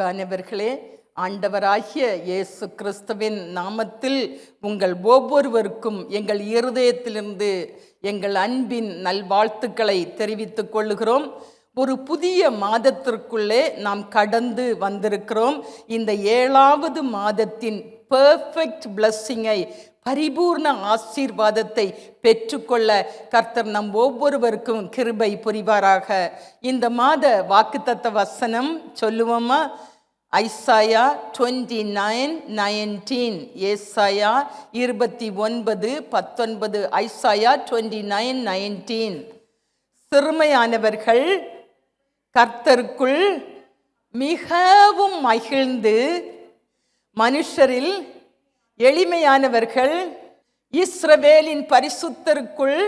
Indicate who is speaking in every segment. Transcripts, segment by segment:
Speaker 1: அன்பானவர்களே, ஆண்டவராகிய இயேசு கிறிஸ்துவின் நாமத்தில் உங்கள் ஒவ்வொருவருக்கும் எங்கள் இருதயத்திலிருந்து எங்கள் அன்பின் நல்வாழ்த்துக்களை தெரிவித்துக் கொள்கிறோம். ஒரு புதிய மாதத்திற்குள்ளே நாம் கடந்து வந்திருக்கிறோம். இந்த 7வது மாதத்தின் பெர்ஃபெக்ட் பிளஸ்ஸிங்கை, பரிபூர்ண ஆசீர்வாதத்தை பெற்றுக்கொள்ள கர்த்தர் நம் ஒவ்வொருவருக்கும் கிருபை புரிவாராக. இந்த மாத வாக்குத்தத்த வசனம் சொல்லுவோமா? ஐசாயா 29:19. ஏசாயா 29:19. ஐசாயா 29:19. சிறுமையானவர்கள் கர்த்தருக்குள் மிகவும் மகிழ்ந்து, மனுஷரில் எளிமையானவர்கள் இஸ்ரவேலின் பரிசுத்தருக்குள்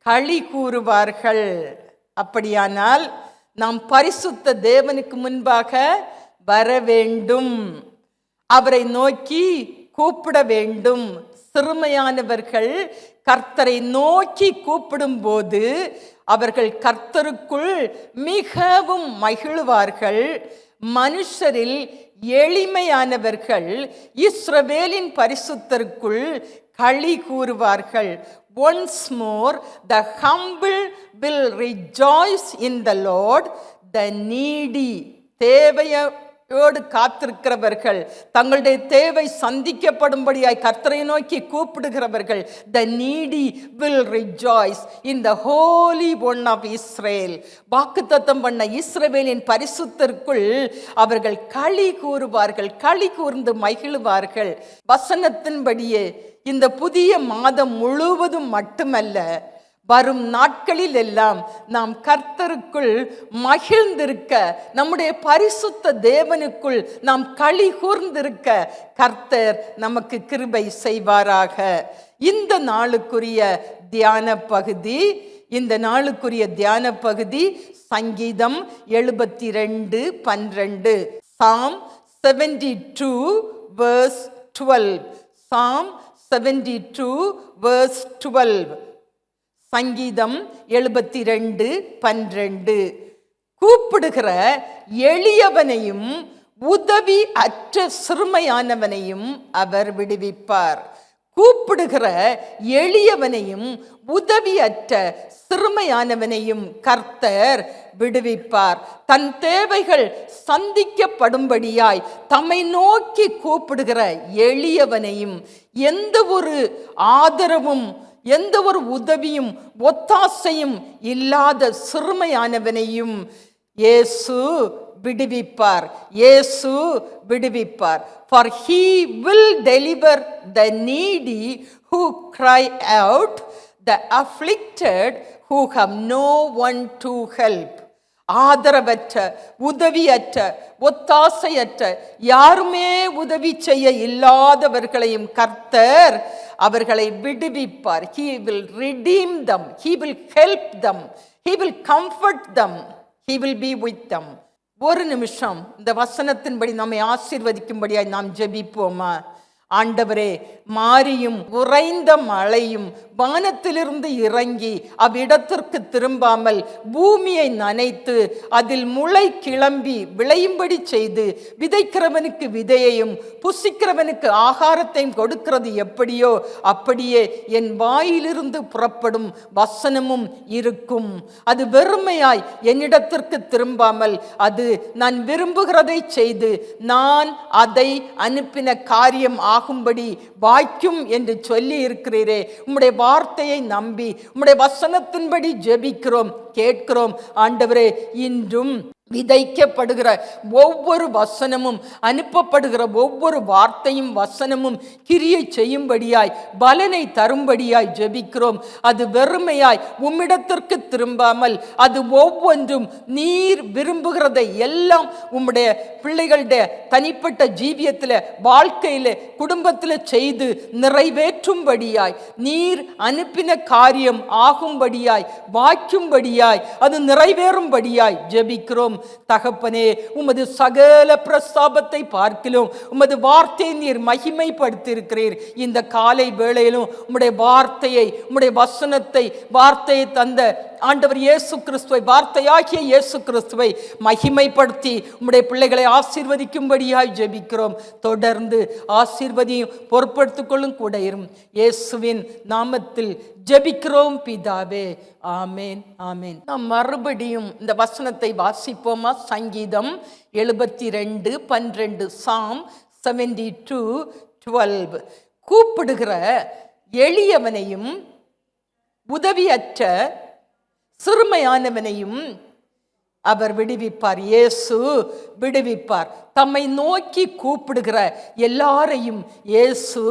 Speaker 1: களி கூறுவார்கள். அப்படியானால் நாம் பரிசுத்த தேவனுக்கு முன்பாக வர வேண்டும், அவரை நோக்கி கூப்பிட வேண்டும். சிறுமையானவர்கள் கர்த்தரை நோக்கி கூப்பிடும் போது அவர்கள் கர்த்தருக்குள் மிகவும் மகிழ்வார்கள். மனுஷரில் எளிமையானவர்கள் இஸ்ரவேலின் பரிசுத்தருக்குள் களி கூறுவார்கள். Once more, the humble will rejoice in the Lord. The needy, தேவையோடு காத்திருக்கிறவர்கள், தங்களுடைய தேவை சந்திக்கப்படும்படியாய் கர்த்தரை நோக்கி கூப்பிடுகிறவர்கள், the needy will rejoice in the Holy One of Israel. வாக்குத்தத்தம் பண்ண இஸ்ரவேலின் பரிசுத்தருக்குள் அவர்கள் களி கூறுவார்கள், களி கூர்ந்து மகிழ்வார்கள். வசனத்தின்படியே இந்த புதிய மாதம் முழுவதும் மட்டுமல்ல, வரும் நாட்களில் எல்லாம் நாம் கர்த்தருக்குள் மகிழ்ந்திருக்க, நம்முடைய பரிசுத்த தேவனுக்குள் நாம் களி கூர்ந்திருக்க கர்த்தர் நமக்கு கிருபை செய்வாராக. இந்த நாளுக்குரிய தியான பகுதி சங்கீதம் 72:12. Psalm 72 verse 12. Psalm 72 verse 12. சங்கீதம் 72:12. கூப்பிடுகிற எளியவனையும் உதவி அற்ற சிறுமையானவனையும் அவர் விடுவிப்பார். கூப்பிடுகிற எளியவனையும் உதவி அற்ற சிறுமையானவனையும் கர்த்தர் விடுவிப்பார். தன் தேவைகள் சந்திக்கப்படும்படியாய் தம்மை நோக்கி கூப்பிடுகிற எளியவனையும், எந்த ஒரு ஆதரவும், எந்த ஒரு உதவியும் ஒத்தாசையும் இல்லாத சிறுமையானவனையும் இயேசு விடுவிப்பார். இயேசு விடுவிப்பார். For he will deliver the needy who cry out, the afflicted who have no one to help. ஆதரவற்ற, உதவியற்ற, ஒத்தாசையற்ற, யாருமே உதவி செய்ய இல்லாதவர்களையும் கர்த்தர் அவர்களை விடுவிப்பார். He will redeem them, he will help them, he will comfort them, he will be with them. ஒரு நிமிஷம் இந்த வசனத்தின்படி நம்மை ஆசீர்வதிக்கும்படியாய் நாம் ஜெபிப்போமா? ஆண்டவரே, மாரியும் உறைந்த மழையும் வானத்திலிருந்து இறங்கி அவ்விடத்திற்கு திரும்பாமல் பூமியை நனைத்து அதில் முளை கிளம்பி விளையும்படி செய்து விதைக்கிறவனுக்கு விதையையும் புசிக்கிறவனுக்கு ஆகாரத்தையும் கொடுக்கிறது எப்படியோ அப்படியே என் வாயிலிருந்து புறப்படும் வசனமும் இருக்கும். அது வெறுமையாய் என்னிடத்திற்கு திரும்பாமல் அது நான் விரும்புகிறதை செய்து நான் அதை அனுப்பின காரியம் ஆகும்படி வாய்க்கும் என்று சொல்லி இருக்கிறீரே. உம்முடைய வார்த்தையை நம்பி உம்முடைய வசனத்தின்படி ஜெபிக்கிறோம், கேட்கிறோம். ஆண்டவரே, இன்றும் விதைக்கப்படுகிற ஒவ்வொரு வசனமும், அனுப்பப்படுகிற ஒவ்வொரு வார்த்தையும் வசனமும் கிரியை செய்யும்படியாய், பலனை தரும்படியாய் ஜெபிக்கிறோம். அது வெறுமையாய் உம்மிடத்திற்கு திரும்பாமல் அது ஒவ்வொன்றும் நீர் விரும்புகிறதை எல்லாம் உம்முடைய பிள்ளைகளுடைய தனிப்பட்ட ஜீவியத்தில், வாழ்க்கையில், குடும்பத்தில் செய்து நிறைவேற்றும்படியாய், நீர் அனுப்பின காரியம் ஆகும்படியாய், வாய்க்கும்படியாய், அது நிறைவேறும்படியாய் ஜெபிக்கிறோம். தகப்பனே, உமது சகல பிரஸ்தாபத்தை பார்க்கிலும் உமது வார்த்தையை நீர் மகிமைப்படுத்தியிருக்கிறீர். இந்த காலை வேளையிலும் உம்முடைய வார்த்தையை, உம்முடைய வசனத்தை, வார்த்தையை தந்த ஆண்டவர் இயேசு கிறிஸ்துவை, வார்த்தையாகிய இயேசு கிறிஸ்துவை மகிமைப்படுத்தி உம்முடைய பிள்ளைகளை ஆசீர்வதிக்கும்படியாய் ஜெபிக்கிறோம். தொடர்ந்து ஆசீர்வதியும் பொறுப்படுத்திக் கொள்ளும் கூட இரும். இயேசுவின் நாமத்தில் ஜெபிக்கிறோம் பிதாவே, ஆமேன், ஆமேன். நாம் மறுபடியும் இந்த வசனத்தை வாசிப்போமா? சங்கீதம் 72:12, Psalm 72:12. கூப்பிடுகிற எளியவனையும் உதவியற்ற சிறுமையானவனையும் அவர் விடுவிப்பார். இயேசு விடுவிப்பார். தம்மை நோக்கி கூப்பிடுகிற எல்லாரையும் இயேசு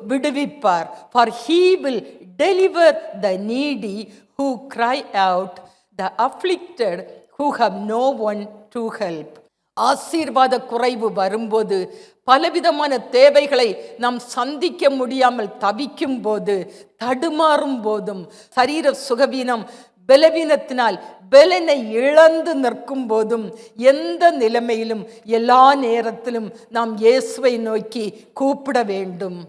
Speaker 1: விடுவிப்பார். For he will deliver the needy who cry out, the afflicted who have no one to help. ஆசீர்வாத குறைவு வரும்போது, பலவிதமான தேவைகளை நாம் சந்திக்க முடியாமல் தவிக்கும் போது, தடுமாறும் போதும், சரீர சுகவீனம், பலவீனத்தினால் பலனை இழந்து நிற்கும் போதும், எந்த நிலைமையிலும் எல்லா நேரத்திலும் நாம் இயேசுவை நோக்கி கூப்பிட வேண்டும்.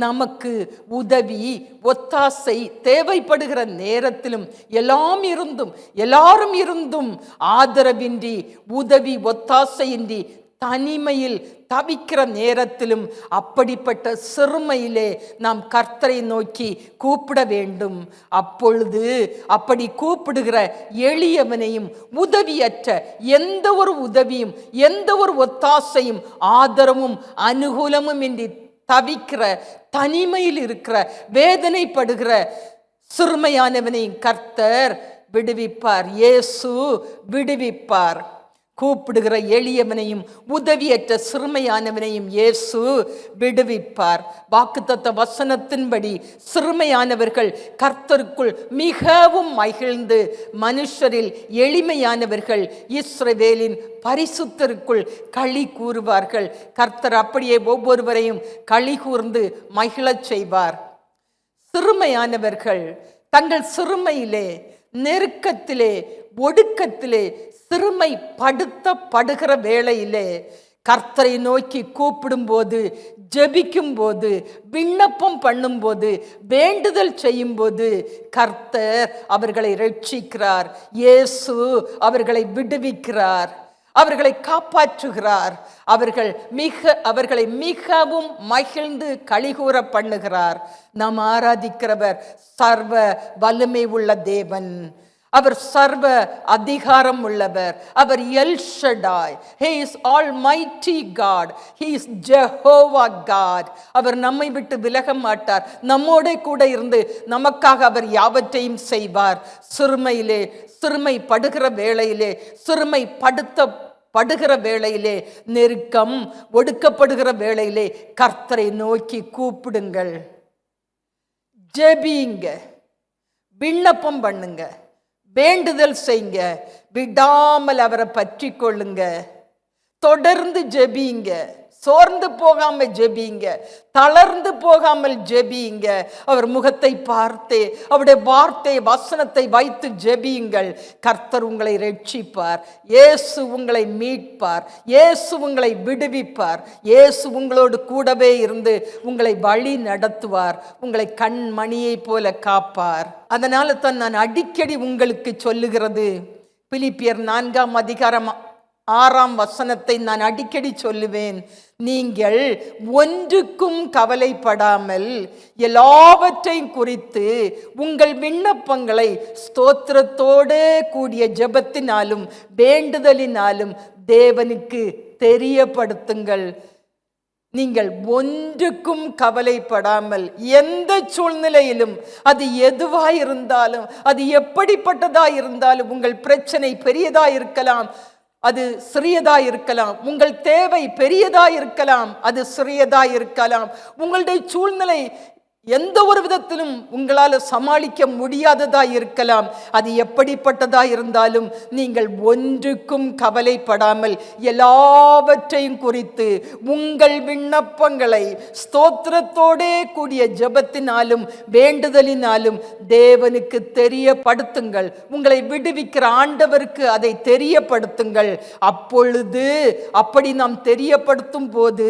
Speaker 1: நமக்கு உதவி, ஒத்தாசை தேவைப்படுகிற நேரத்திலும், எல்லாரும் இருந்தும் ஆதரவின்றி, உதவி ஒத்தாசையின்றி தனிமையில் தவிக்கிற நேரத்திலும், அப்படிப்பட்ட சிறுமையிலே நாம் கர்த்தரை நோக்கி கூப்பிட வேண்டும். அப்பொழுது அப்படி கூப்பிடுகிற எளியவனையும் உதவியற்ற எந்த ஒரு உதவியும், எந்த ஒரு ஒத்தாசையும், ஆதரவும் அனுகூலமும் இன்றி தவிக்கிற, தனிமையில் இருக்கிற, வேதனைப்படுகிற சிறுமையானவனையும் கர்த்தர் விடுவிப்பார். இயேசு விடுவிப்பார். கூப்பிடுகிற எளியவனையும் உதவியற்ற சிறுமையானவனையும் இயேசு விடுவிப்பார். வாக்குத்தத்த வசனத்தின்படி சிறுமையானவர்கள் கர்த்தருக்குள் மிகவும் மகிழ்ந்து, மனுஷரில் எளிமையானவர்கள் இஸ்ரவேலின் பரிசுத்தருக்குள் களி கூறுவார்கள். கர்த்தர் அப்படியே ஒவ்வொருவரையும் களி கூர்ந்து மகிழச் செய்வார். சிறுமையானவர்கள் தங்கள் சிறுமையிலே, நெருக்கத்திலே, ஒடுக்கத்திலே, சிறுமைப்படுத்தப்படுகிற வேளையிலே கர்த்தரை நோக்கி கூப்பிடும்போது, ஜெபிக்கும்போது, விண்ணப்பம் பண்ணும்போது, வேண்டுதல் செய்யும்போது கர்த்தர் அவர்களை ரட்சிக்கிறார். இயேசு அவர்களை விடுவிக்கிறார், அவர்களை காப்பாற்றுகிறார். அவர்களை மிகவும் மகிழ்ந்து களிகூற பண்ணுகிறார். நாம் ஆராதிக்கிறவர் சர்வ வல்லமை உள்ள தேவன். அவர் சர்வ அதிகாரம் உள்ளவர். அவர் El Shaddai. He is almighty God. He is Jehovah God. அவர் நம்மை விட்டு விலக மாட்டார். நம்மோட கூட இருந்து நமக்காக அவர் யாவற்றையும் செய்வார். சிறுமையிலே, சிறுமைப்படுகிற வேளையிலே, சிறுமைப்படுத்தப்படுகிற வேளையிலே, நெருக்கம், ஒடுக்கப்படுகிற வேளையிலே கர்த்தரை நோக்கி கூப்பிடுங்கள், ஜெபியுங்க, விண்ணப்பம் பண்ணுங்க, வேண்டுதல் செய்யுங்க, விடாமல் அவரை பற்றி கொள்ளுங்க, தொடர்ந்து ஜெபியுங்க, சோர்ந்து போகாம ஜெபியுங்க, தளர்ந்து போகாமல் ஜெபியுங்க. அவர் முகத்தை பார்த்து, அவருடைய வார்த்தை வசனத்தை வைத்து ஜெபியுங்கள். கர்த்தர் உங்களை ரட்சிப்பார். இயேசு உங்களை மீட்பார். இயேசு உங்களை விடுவிப்பார். இயேசு உங்களோடு கூடவே இருந்து உங்களை வழி நடத்துவார். உங்களை கண்மணியை போல காப்பார். அதனால தான் நான் அடிக்கடி உங்களுக்கு சொல்லுகிறது, பிலிப்பியர் 4:6 நான் அடிக்கடி சொல்லுவேன். நீங்கள் ஒன்றுக்கும் கவலைப்படாமல் எல்லாவற்றையும் குறித்து உங்கள் விண்ணப்பங்களை ஸ்தோத்திரத்தோடு கூடிய ஜெபத்தினாலும் வேண்டுதலினாலும் தேவனுக்கு தெரியப்படுத்துங்கள். நீங்கள் ஒன்றுக்கும் கவலைப்படாமல், எந்த சூழ்நிலையிலும், அது எதுவாயிருந்தாலும், அது எப்படிப்பட்டதாயிருந்தாலும், உங்கள் பிரச்சனை பெரியதாயிருக்கலாம், அது சிறியதாயிருக்கலாம், உங்கள் தேவை பெரியதாயிருக்கலாம், அது சிறியதாயிருக்கலாம், உங்களுடைய சூழ்நிலை எந்த ஒரு விதத்திலும் உங்களால் சமாளிக்க முடியாததா இருக்கலாம். அது எப்படிப்பட்டதா இருந்தாலும் நீங்கள் ஒன்றுக்கும் கவலைப்படாமல் எல்லாவற்றையும் குறித்து உங்கள் விண்ணப்பங்களை ஸ்தோத்திரத்தோடே கூடிய ஜெபத்தினாலும் வேண்டுதலினாலும் தேவனுக்கு தெரியப்படுத்துங்கள். உங்களை விடுவிக்கிற ஆண்டவருக்கு அதை தெரியப்படுத்துங்கள். அப்படி நாம் தெரியப்படுத்தும் போது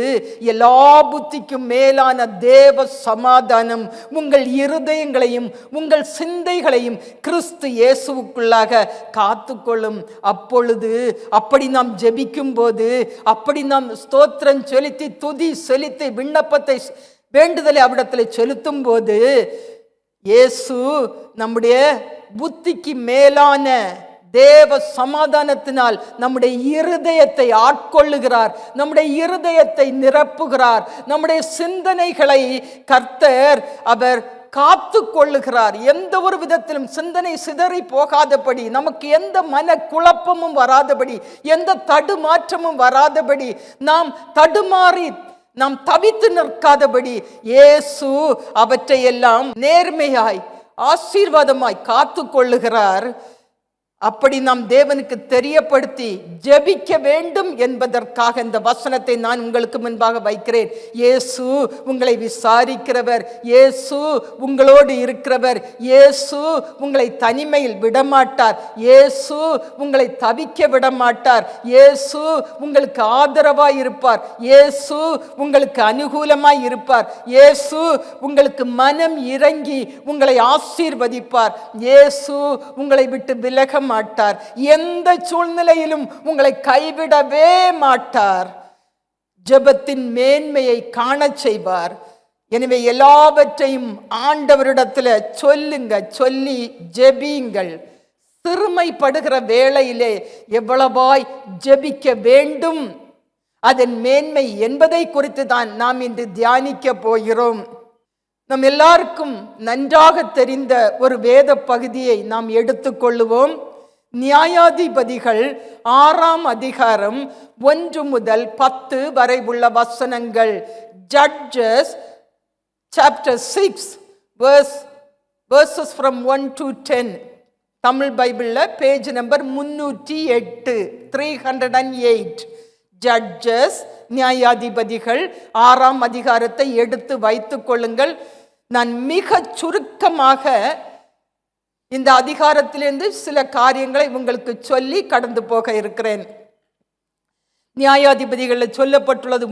Speaker 1: எல்லா புத்திக்கும் மேலான தேவ சமாதானம் உங்கள் இருதயங்களையும் உங்கள் சிந்தைகளையும் கிறிஸ்து இயேசுவுக்குள்ளாக காத்துக்கொள்ளும். அப்படி நாம் ஜெபிக்கும் போது, அப்படி நாம் ஸ்தோத்திரம் செலுத்தி துதி செலுத்தி விண்ணப்பத்தை வேண்டுதலை அவிடத்தில் செலுத்தும் போது இயேசு நம்முடைய புத்திக்கு மேலான தேவ சமாதானத்தினால் நம்முடைய இருதயத்தை ஆட்கொள்ளுகிறார், நம்முடைய இருதயத்தை நிரப்புகிறார், நம்முடைய சிந்தனைகளை கர்த்தர் அவர் காத்து கொள்ளுகிறார். எந்த ஒரு விதத்திலும் சிந்தனை சிதறி போகாதபடி, நமக்கு எந்த மன குழப்பமும் வராதபடி, எந்த தடுமாற்றமும் வராதபடி, நாம் தடுமாறி நாம் தவித்து நிற்காதபடி இயேசு அவற்றையெல்லாம் நேர்மையாய் ஆசீர்வாதமாய் காத்து கொள்ளுகிறார். அப்படி நாம் தேவனுக்கு தெரியப்படுத்தி ஜெபிக்க வேண்டும் என்பதற்காக இந்த வசனத்தை நான் உங்களுக்கு முன்பாக வைக்கிறேன். இயேசு உங்களை விசாரிக்கிறவர், இயேசு உங்களோடு இருக்கிறவர், இயேசு உங்களை தனிமையில் விடமாட்டார், இயேசு உங்களை தவிக்க விடமாட்டார், இயேசு உங்களுக்கு ஆதரவாய் இருப்பார், இயேசு உங்களுக்கு அனுகூலமாய் இருப்பார், இயேசு உங்களுக்கு மனம் இறங்கி உங்களை ஆசீர்வதிப்பார், இயேசு உங்களை விட்டு விலக மாட்டார், எந்த சூழ்நிலையிலும் உங்களை கைவிடவே மாட்டார், ஜெபத்தின் மேன்மையை காண செய்வார். எனவே எல்லாவற்றையும் ஆண்டவரிடத்தில் சொல்லுங்க, சொல்லி ஜெபியுங்கள். சிறுமைப்படுகிற வேளையிலே எவ்வளவாய் ஜெபிக்க வேண்டும், அதன் மேன்மை என்பதை குறித்து தான் நாம் இன்று தியானிக்க போகிறோம். நம் எல்லாருக்கும் நன்றாக தெரிந்த ஒரு வேத பகுதியை நாம் எடுத்துக்கொள்ளுவோம். நியாயாதிபதிகள் 6ஆம் அதிகாரம் 1 முதல் 10 வரை உள்ள வசனங்கள். Judges chapter 6 verses from 1 to 10. Tamil பைபிள்ல பேஜ் நம்பர் 308, 308. ஜட்ஜஸ், நியாயாதிபதிகள் 6ஆம் அதிகாரத்தை எடுத்து வைத்துக் கொள்ளுங்கள். நான் மிக சுருக்கமாக இந்த அதிகாரத்திலிருந்து சில காரியங்களை உங்களுக்கு சொல்லி கடந்து போக இருக்கிறேன். நியாயாதிபதிகளில் சொல்லப்பட்டுள்ளது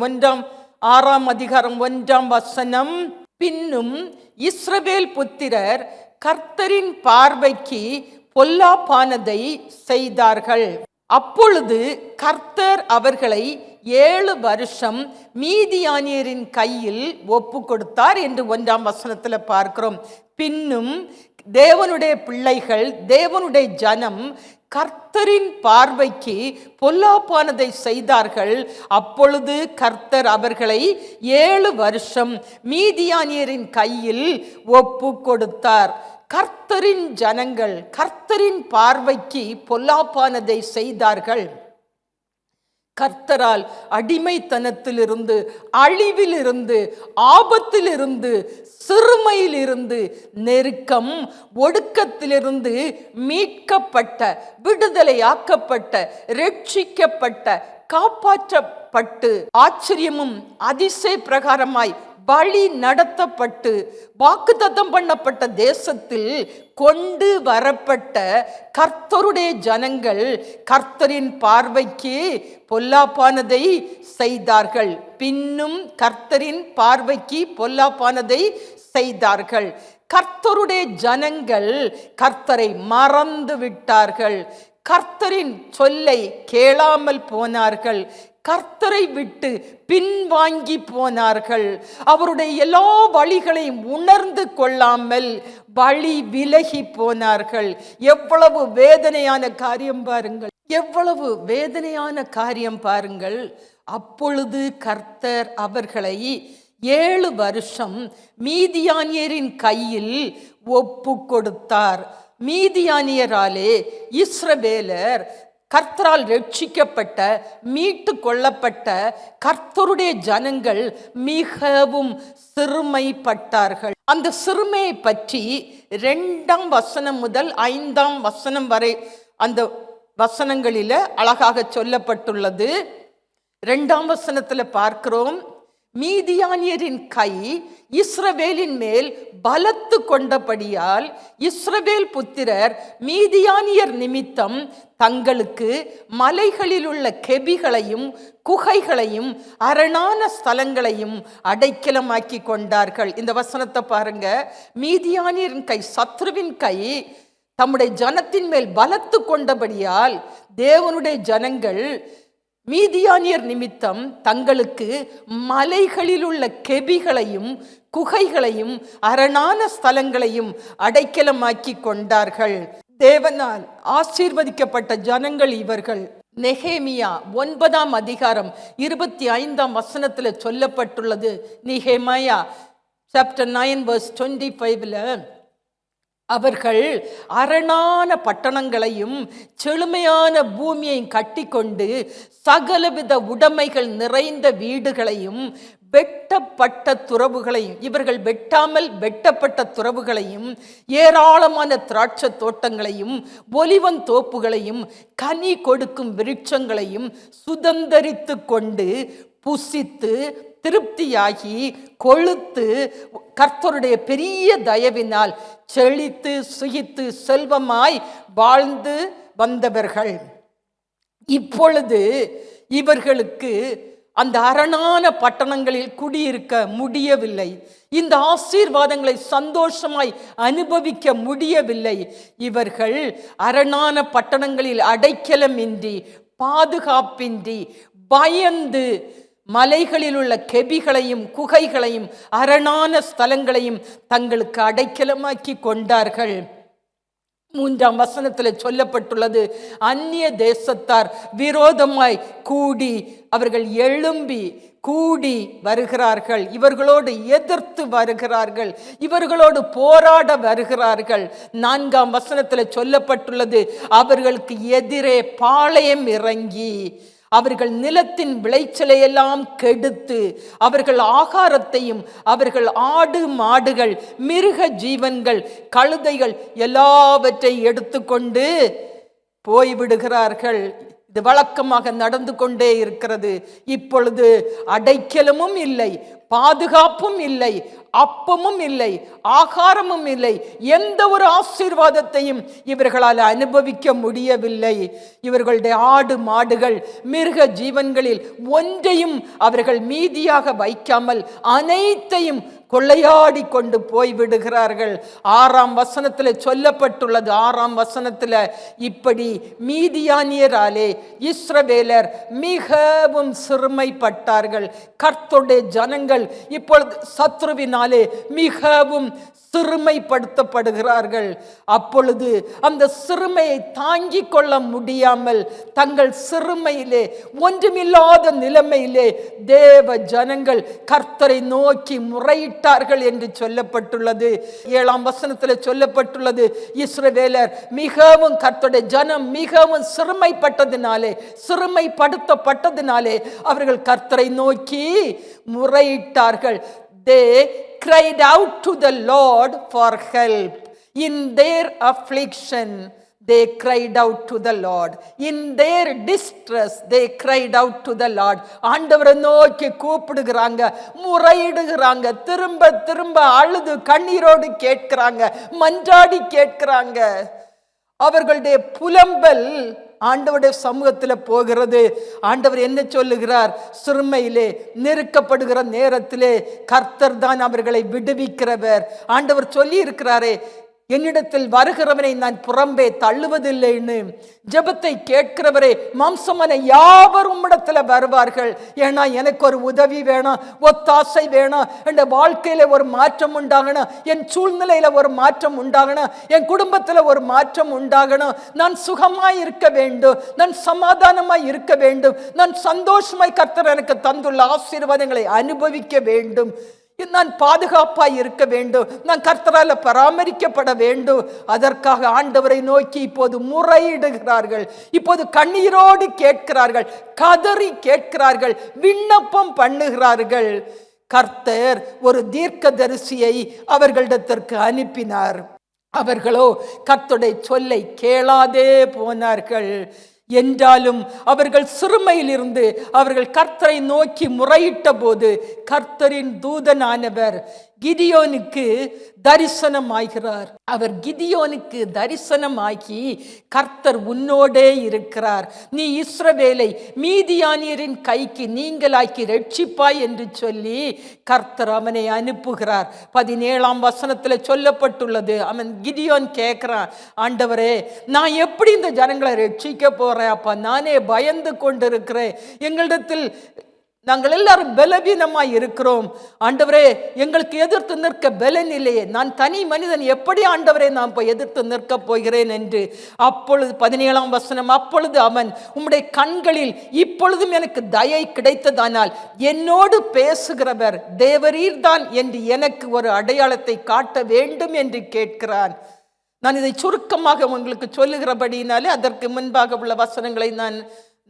Speaker 1: 6ஆம் அதிகாரம் 1ஆம் வசனம். பின்னும் இஸ்ரவேல் புத்திரர் கர்த்தரின் பார்வைக்கு பொல்லாப்பானதை செய்தார்கள். அப்பொழுது கர்த்தர் அவர்களை 7 வருஷம் மீதியானியரின் கையில் ஒப்பு கொடுத்தார் என்று 1ஆம் வசனத்தில் பார்க்கிறோம். பின்னும் தேவனுடைய பிள்ளைகள், தேவனுடைய ஜனம் கர்த்தரின் பார்வைக்கு பொல்லாப்பானதை செய்தார்கள். அப்பொழுது கர்த்தர் அவர்களை 7 வருஷம் மீதியானியரின் கையில் ஒப்பு கொடுத்தார். கர்த்தரின் ஜனங்கள் கர்த்தரின் பார்வைக்கு பொல்லாப்பானதை செய்தார்கள். கர்த்தரால் அடிமைத்தனத்திலிருந்து, அழிவிலிருந்து, ஆபத்திலிருந்து, சிறுமையிலிருந்து, நெருக்கம், ஒடுக்கத்திலிருந்து மீட்கப்பட்ட, விடுதலையாக்கப்பட்ட, ரட்சிக்கப்பட்ட, காப்பாற்றப்பட்டு, ஆச்சரியமும் அதிசய பிரகாரமாய் வழி நடத்தப்பட்டு வாக்குத்தத்தம் பண்ணப்பட்ட தேசத்தில் கொண்டு வரப்பட்ட கர்த்தருடைய ஜனங்கள் கர்த்தரின் பார்வைக்கு பொல்லாப்பானதை செய்தார்கள். பின்னும் கர்த்தரின் பார்வைக்கு பொல்லாப்பானதை செய்தார்கள். கர்த்தருடைய ஜனங்கள் கர்த்தரை மறந்து விட்டார்கள். கர்த்தரின் சொல்லை கேளாமல் போனார்கள். கர்த்தரை விட்டு பின்வாங்கி போனார்கள். அவருடைய எல்லா வழிகளையும் உணர்ந்து கொள்ளாமல் வழி விலகி போனார்கள். எவ்வளவு வேதனையான காரியம் பாருங்கள், எவ்வளவு வேதனையான காரியம் பாருங்கள். அப்பொழுது கர்த்தர் அவர்களை 7 வருஷம் மீதியானியரின் கையில் ஒப்பு கொடுத்தார். மீதியானியராலே இஸ்ரவேலர் கர்த்தரால் ரட்சிக்கப்பட்ட, மீட்டு கொள்ளப்பட்ட கர்த்தருடைய ஜனங்கள் மிகவும் சிறுமைப்பட்டார்கள். அந்த சிறுமையை பற்றி 2ஆம் வசனம் முதல் 5ஆம் வசனம் வரை அந்த வசனங்களில அழகாக சொல்லப்பட்டுள்ளது. 2ஆம் வசனத்துல பார்க்கிறோம், மீதியானியரின் கை இஸ்ரவேலின் மேல் பலத்து கொண்டபடியால் இஸ்ரவேல் புத்திரர் மீதியானியர் நிமித்தம் தங்களுக்கு மலைகளில் உள்ள கெபிகளையும் குகைகளையும் அரணான ஸ்தலங்களையும் அடைக்கலமாக்கி கொண்டார்கள். இந்த வசனத்தை பாருங்க. மீதியானியரின் கை, சத்ருவின் கை தம்முடைய ஜனத்தின் மேல் பலத்து கொண்டபடியால் தேவனுடைய ஜனங்கள் மீதியானியர் நிமித்தம் தங்களுக்கு மலைகளில் உள்ள கெபிகளையும் குகைகளையும் அரணான ஸ்தலங்களையும் அடைக்கலமாக்கி கொண்டார்கள். தேவனால் ஆசீர்வதிக்கப்பட்ட ஜனங்கள் இவர்கள். நெகேமியா 9ஆம் அதிகாரம் 25ஆம் வசனத்துல சொல்லப்பட்டுள்ளது. நெகேமியா chapter 9 verse 25ல அவர்கள் அரணான பட்டணங்களையும் செழுமையான பூமியையும் கட்டிக்கொண்டு சகலவித உடைமைகள் நிறைந்த வீடுகளையும் வெட்டப்பட்ட துறவுகளையும், இவர்கள் வெட்டாமல் வெட்டப்பட்ட துறவுகளையும் ஏராளமான திராட்சை தோட்டங்களையும் ஒலிவன் தோப்புகளையும் கனி கொடுக்கும் விருட்சங்களையும் சுதந்தரித்து கொண்டு புசித்து திருப்தியாகி கொழுத்து கர்த்தருடைய பெரிய தயவினால் செழித்து சுகித்து செல்வமாய் வாழ்ந்து வந்தவர்கள். இப்பொழுது இவர்களுக்கு அந்த அரணான பட்டணங்களில் குடியிருக்க முடியவில்லை. இந்த ஆசீர்வாதங்களை சந்தோஷமாய் அனுபவிக்க முடியவில்லை. இவர்கள் அரணான பட்டணங்களில் அடைக்கலமின்றி, பாதுகாப்பின்றி, பயந்து மலைகளில் உள்ள கெபிகளையும் குகைகளையும் அரணான ஸ்தலங்களையும் தங்களுக்கு அடைக்கலமாக்கி கொண்டார்கள். 3ஆம் வசனத்தில் சொல்லப்பட்டுள்ளது, அந்நிய தேசத்தார் விரோதமாய் கூடி, அவர்கள் எழும்பி கூடி வருகிறார்கள், இவர்களோடு எதிர்த்து வருகிறார்கள், இவர்களோடு போராட வருகிறார்கள். 4ஆம் வசனத்தில் சொல்லப்பட்டுள்ளது, அவர்களுக்கு எதிரே பாளையம் இறங்கி அவர்கள் நிலத்தின் விளைச்சலை எல்லாம் கெடுத்து அவர்கள் ஆகாரத்தையும் அவர்கள் ஆடு மாடுகள் மிருக ஜீவன்கள் கழுதைகள் எல்லாவற்றை எடுத்துக்கொண்டு போய்விடுகிறார்கள். இது வழக்கமாக நடந்து கொண்டே இருக்கிறது. இப்பொழுது அடைக்கலமும் இல்லை, பாதுகாப்பும் இல்லை, அப்பமும் இல்லை, ஆகாரமும் இல்லை, எந்த ஒரு ஆசீர்வாதத்தையும் இவர்களால் அனுபவிக்க முடியவில்லை. இவர்களுடைய ஆடு மாடுகள் மிருக ஜீவன்களில் ஒன்றையும் அவர்கள் மீதியாக வைக்காமல் அனைத்தையும் கொள்ளையாடி கொண்டு போய்விடுகிறார்கள். 6ஆம் வசனத்தில் சொல்லப்பட்டுள்ளது. 6ஆம் வசனத்தில் இப்படி மீதியானியராலே இஸ்ரவேலர் மிகவும் சிறுமைப்பட்டார்கள். கர்த்தருடைய ஜனங்கள் இப்பொழுது சத்ருவினாலே மிகவும் சிறுமைப்படுத்தப்படுகிறார்கள். அப்பொழுது அந்த சிறுமையை தாங்கிக் கொள்ள முடியாமல் தங்கள் சிறுமையிலே, ஒன்றுமில்லாத நிலைமையிலே தேவ ஜனங்கள் கர்த்தரை நோக்கி முறையிட்டார்கள் என்று சொல்லப்பட்டுள்ளது. 7ஆம் வசனத்தில் சொல்லப்பட்டுள்ளது, இஸ்ரவேலர் மிகவும், கர்த்தருடைய ஜனம் மிகவும் சிறுமைப்பட்டதினாலே, சிறுமைப்படுத்தப்பட்டதினாலே அவர்கள் கர்த்தரை நோக்கி முறையிட்டார்கள். They cried out to the Lord for help. In their affliction, they cried out to the Lord. In their distress, they cried out to the Lord. ஆண்டவரை நோக்கி கூப்பிடுகிறாங்க, முறையிடுகிறாங்க, திரும்ப திரும்ப அழுது கண்ணீரோடு கேட்கிறாங்க, மன்றாடி கேட்கிறாங்க. அவர்களுடைய புலம்பல் ஆண்டவருடைய சமூகத்தில் போகிறது. ஆண்டவர் என்ன சொல்லுகிறார்? சிறுமையிலே நெருக்கப்படுகிற நேரத்திலே கர்த்தர் தான் அவர்களை விடுவிக்கிறவர். ஆண்டவர் சொல்லி இருக்கிறாரே, என்னிடத்தில் வருகிறவனை நான் புறம்பே தள்ளுவதில்லைன்னு. ஜெபத்தை கேட்கிறவரே, மாம்சமான யாவரும் உம்மிடத்துல வருவார்கள். ஏன்னா எனக்கு ஒரு உதவி வேணும், ஒத்தாசை வேணும், என் வாழ்க்கையில ஒரு மாற்றம் உண்டாகணும், என் சூழ்நிலையில ஒரு மாற்றம் உண்டாகணும், என் குடும்பத்துல ஒரு மாற்றம் உண்டாகணும், நான் சுகமாய் இருக்க வேண்டும், நான் சமாதானமாய் இருக்க வேண்டும், நான் சந்தோஷமாய் கர்த்தர் எனக்கு தந்துள்ள ஆசீர்வாதங்களை அனுபவிக்க வேண்டும், நான் பாதுகாப்பாய் இருக்க வேண்டும், நான் கர்த்தரால் பராமரிக்கப்பட வேண்டும். அதற்காக ஆண்டவரை நோக்கி இப்போது முறையிடுகிறார்கள், இப்போது கண்ணீரோடு கேட்கிறார்கள், கதறி கேட்கிறார்கள், விண்ணப்பம் பண்ணுகிறார்கள். கர்த்தர் ஒரு தீர்க்கதரிசியை அவர்களிடத்திற்கு அனுப்பினார். அவர்களோ கர்த்தருடைய சொல்லை கேளாதே போனார்கள். என்றாலும் அவர்கள் சிறுமையிலிருந்து அவர்கள் கர்த்தரை நோக்கி முறையிட்ட போது கர்த்தரின் தூதனானவர் கிதியோனுக்கு தரிசனமாகிறார். அவர் கிதியோனுக்கு தரிசனமாகி, கர்த்தர் உன்னோடே இருக்கிறார், நீ இஸ்ரவேலை மீதியானியரின் கைக்கு நீங்களாக்கி ரட்சிப்பாய் என்று சொல்லி கர்த்தர் அவனை அனுப்புகிறார். 17ஆம் வசனத்தில் சொல்லப்பட்டுள்ளது. அவன் கிதியோன் கேட்கிறான், ஆண்டவரே, நான் எப்படி இந்த ஜனங்களை ரட்சிக்க போறேன்? அப்பா, நானே பயந்து கொண்டிருக்கிறேன். எங்களிடத்தில் நாங்கள் எல்லாரும் பலவீனமாய் இருக்கிறோம். ஆண்டவரே, எங்களுக்கு எதிர்த்து நிற்க பலன் இல்லையே, நான் தனி மனிதன், எப்படி ஆண்டவரே நான் போய் எதிர்த்து நிற்க போகிறேன் என்று. அப்பொழுது 17ஆம் வசனம், அப்பொழுது அவன், உம்முடைய கண்களில் இப்பொழுதும் எனக்கு தயை கிடைத்ததானால் என்னோடு பேசுகிறவர் தேவரீர்தான் என்று எனக்கு ஒரு அடையாளத்தை காட்ட வேண்டும் என்று கேட்கிறான். நான் இதை சுருக்கமாக உங்களுக்கு சொல்லுகிறபடினாலே அதற்கு முன்பாக உள்ள வசனங்களை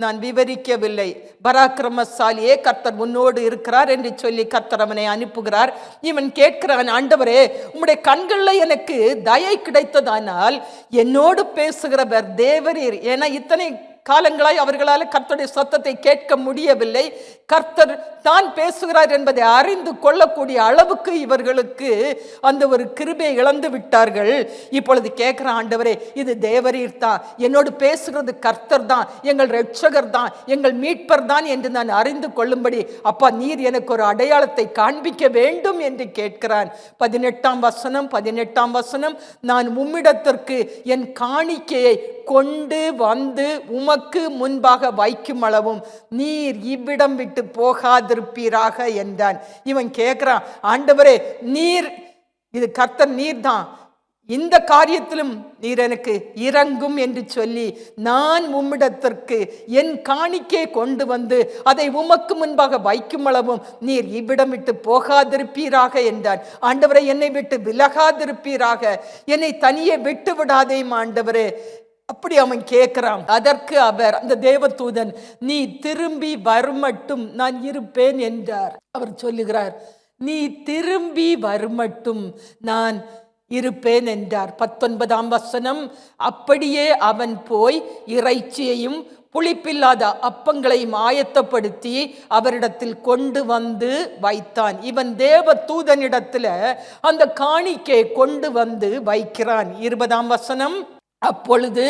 Speaker 1: நான் விவரிக்கவில்லை. பராக்கிரமசாலியே, கர்த்தர் முன்னோடு இருக்கிறார் என்று சொல்லி கர்த்தர் அவனை அனுப்புகிறார். இவன் கேட்கிறான், ஆண்டவரே, உம்முடைய கண்களில் எனக்கு தயை கிடைத்ததானால் என்னோடு பேசுகிறவர் தேவரீர். ஏன்னா இத்தனை காலங்களாய் அவர்களால் கர்த்தருடைய சத்தத்தை கேட்க முடியவில்லை. கர்த்தர் தான் பேசுகிறார் என்பதை அறிந்து கொள்ளக்கூடிய அளவுக்கு இவர்களுக்கு அந்த ஒரு கிருபையை இழந்து விட்டார்கள். இப்பொழுது கேட்கிற, ஆண்டவரே, இது தேவரீர் தான், என்னோடு பேசுகிறது கர்த்தர் தான், எங்கள் இரட்சகர் தான், எங்கள் மீட்பர் தான் என்று நான் அறிந்து கொள்ளும்படி அப்பா நீர் எனக்கு ஒரு அடையாளத்தை காண்பிக்க வேண்டும் என்று கேட்கிறான். 18ஆம் வசனம், நான் உம்மிடத்திற்கு என் காணிக்கையை கொண்டு வந்து உமக்கு முன்பாக வைக்கும் அளவும் நீர் இவ்விடம் விட்டு போகாதிருப்பீராக என்றான். இவன் கேட்கிறான், ஆண்டவரே, நீர், இது கர்த்தர் நீர் தான், இந்த காரியத்திலும் நீர் எனக்கு இறங்கும் என்று சொல்லி நான் உம்மிடத்திற்கு என் காணிக்கை கொண்டு வந்து அதை உமக்கு முன்பாக வைக்கும் அளவும் நீர் இவ்விடம் விட்டு போகாதிருப்பீராக என்றான். ஆண்டவரை, என்னை விட்டு விலகாதிருப்பீராக, என்னை தனியே விட்டு விடாதேயும் ஆண்டவரே. அப்படி அவன் கேட்கிறான். அதற்கு அவர், அந்த தேவதூதன், நீ திரும்பி வருமட்டும் நான் இருப்பேன் என்றார். அவர் சொல்லுகிறார், நீ திரும்பி வருமட்டும் நான் இருப்பேன் என்றார். 19ஆம் வசனம், அப்படியே அவன் போய் இறைச்சியையும் புளிப்பில்லாத அப்பங்களையும் ஆயத்தப்படுத்தி அவரிடத்தில் கொண்டு வந்து வைத்தான். இவன் தேவ தூதனிடத்துல அந்த காணிக்கையை கொண்டு வந்து வைக்கிறான். 20ஆம் வசனம், அப்பொழுது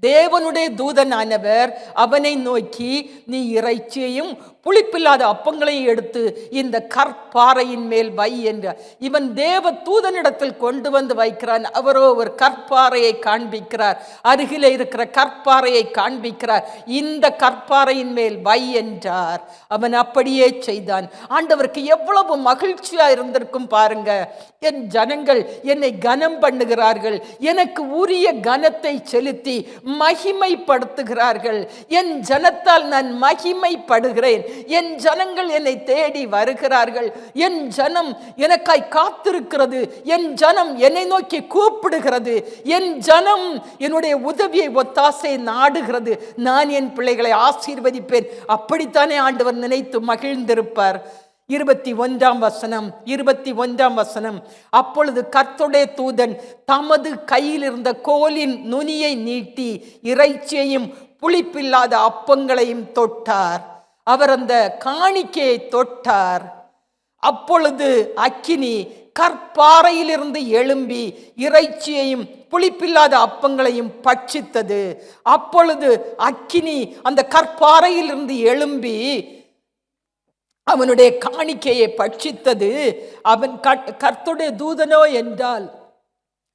Speaker 1: தேவனுடைய தூதனானவர் அவனை நோக்கி, நீ இறைச்சியையும் புளிப்பில்லாத அப்பங்களையும் எடுத்து இந்த கற்பாறையின் மேல் வை என்றார். இவன் தேவ தூதனிடத்தில் கொண்டு வந்து வைக்கிறான். அவரோ ஒரு கற்பாறையை காண்பிக்கிறார், அருகிலே இருக்கிற கற்பாறையை காண்பிக்கிறார். இந்த கற்பாறையின் மேல் வை என்றார். அவன் அப்படியே செய்தான். ஆண்டவருக்கு எவ்வளவு மகிழ்ச்சியா இருந்திருக்கும் பாருங்க. என் ஜனங்கள் என்னை கனம் பண்ணுகிறார்கள், எனக்கு உரிய கனத்தை செலுத்தி மகிமைப்படுத்துகிறார்கள். என் ஜனத்தால் நான் மகிமைப்படுகிறேன். என் ஜனங்கள் என்னை தேடி வருகிறார்கள். என் ஜனம் எனக்காய் காத்திருக்கிறது. என் ஜனம் என்னை நோக்கி கூப்பிடுகிறது. என் ஜனம் என்னுடைய உதவியை, ஒத்தாசை நாடுகிறது. நான் என் பிள்ளைகளை ஆசீர்வதிப்பேன். அப்படித்தானே ஆண்டவர் நினைத்து மகிழ்ந்திருப்பார். 21ஆம் வசனம், அப்பொழுது கர்த்தருடைய தூதன் தமது கையில் இருந்த கோலின் நுனியை நீட்டி இறைச்சியையும் புளிப்பில்லாத அப்பங்களையும் தொட்டார். அவர் அந்த காணிக்கையை தொட்டார். அப்பொழுது அக்கினி கற்பாறையிலிருந்து எழும்பி இறைச்சியையும் புளிப்பில்லாத அப்பங்களையும் பட்சித்தது. அப்பொழுது அக்கினி அந்த கற்பாறையிலிருந்து எழும்பி அவனுடைய காணிக்கையை பட்சித்தது. அவன் கர்த்தருடைய தூதனோ என்றால்